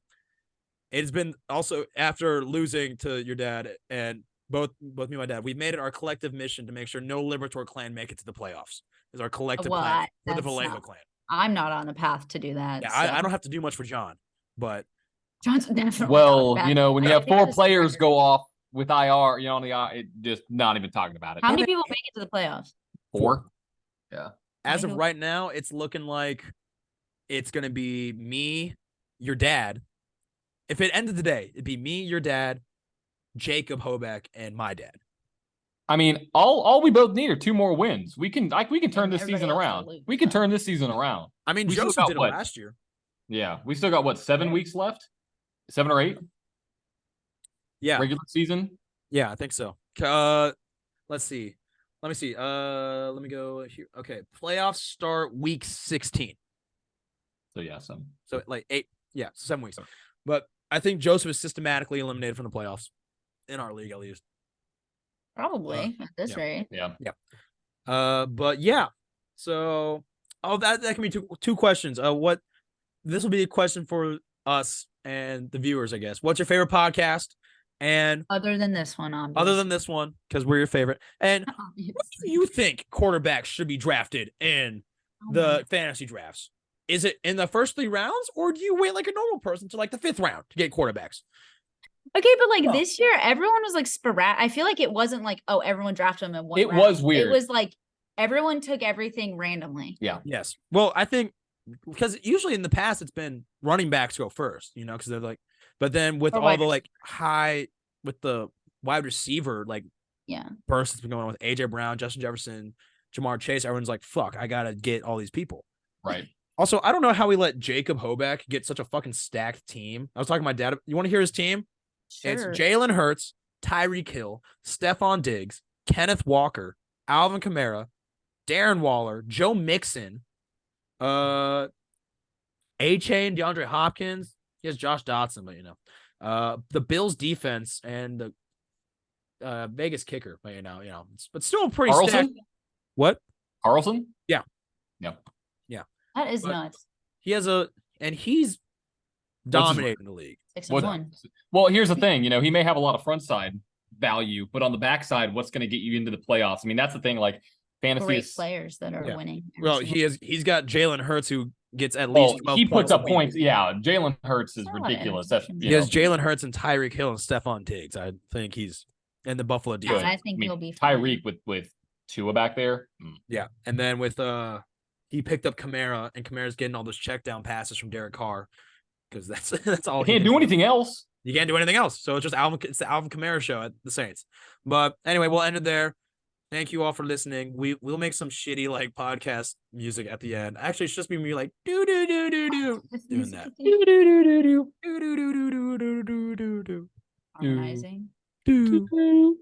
It's been also after losing to your dad and both me and my dad, we've made it our collective mission to make sure no Liberator clan make it to the playoffs. Is our collective plan for the Vallejo clan. I'm not on the path to do that. Yeah, so. I don't have to do much for John, but John's definitely. Well, when you have 4 players go off with IR, on the IR, it just not even talking about it. How many people make it to the playoffs? 4. Yeah. As of right now, it's looking like it's gonna be me, your dad. If it ended today, it'd be me, your dad, Jacob Hoback, and my dad. I mean, all we both need are 2 more wins. We can turn this everybody season else will around. lose, We can so. turn this season around. I mean, We still Joseph got did it what? last year. Yeah, we still got what, 7 weeks left? 7 or 8? Yeah. Regular season? Yeah, I think so. Let's see. Let me see. Let me go here. Okay. Playoffs start week 16. So yeah, some. So like 8, 7 weeks. But I think Joseph is systematically eliminated from the playoffs in our league, at least. Probably at this rate. Yeah. But yeah. So that can be two questions. What this will be a question for us and the viewers, I guess. What's your favorite podcast? And Other than this one, obviously. other than this one, because we're your favorite. And what do you think quarterbacks should be drafted in the fantasy drafts? Is it in the first 3 rounds, or do you wait like a normal person to like the 5th round to get quarterbacks? Okay, but like this year, everyone was like sporadic. I feel like it wasn't like, oh, everyone drafted them in one It round. was weird. It was like everyone took everything randomly. Yeah. Yes. Well, I think because usually in the past it's been running backs go first, because they're like, but then with all the like high with the wide receiver like burst that's been going on with AJ Brown, Justin Jefferson, Jamar Chase, everyone's like, fuck, I gotta get all these people. Right. Also, I don't know how we let Jacob Hoback get such a fucking stacked team. I was talking to my dad. You want to hear his team? Sure. It's Jalen Hurts, Tyreek Hill, Stephon Diggs, Kenneth Walker, Alvin Kamara, Darren Waller, Joe Mixon, A-Chain, DeAndre Hopkins. He has Josh Dotson, but the Bills defense and the Vegas kicker, but but still pretty Carlson? stacked. What? Carlson? Yeah. That is nuts. He has he's dominating the league. 6-1. Well, here's the thing. He may have a lot of front side value, but on the backside, what's going to get you into the playoffs? I mean, that's the thing. Like fantasy Great players that are winning. Well, he's got Jalen Hurts who gets at least 12 he puts up points. points. Yeah, Jalen Hurts is ridiculous. He has Jalen Hurts and Tyreek Hill and Stephon Diggs. I think he's in the Buffalo defense. I think he'll be fine. Tyreek with Tua back there. Yeah, and then with he picked up Kamara, and Kamara's getting all those check down passes from Derek Carr because that's all. He can't do anything else. You can't do anything else. So it's just It's the Alvin Kamara show at the Saints. But anyway, we'll end it there. Thank you all for listening. We'll make some shitty like podcast music at the end. Actually, it's just me like do do do do do doing that. Do do do do do do do do do do do do do. Harmonizing. Do.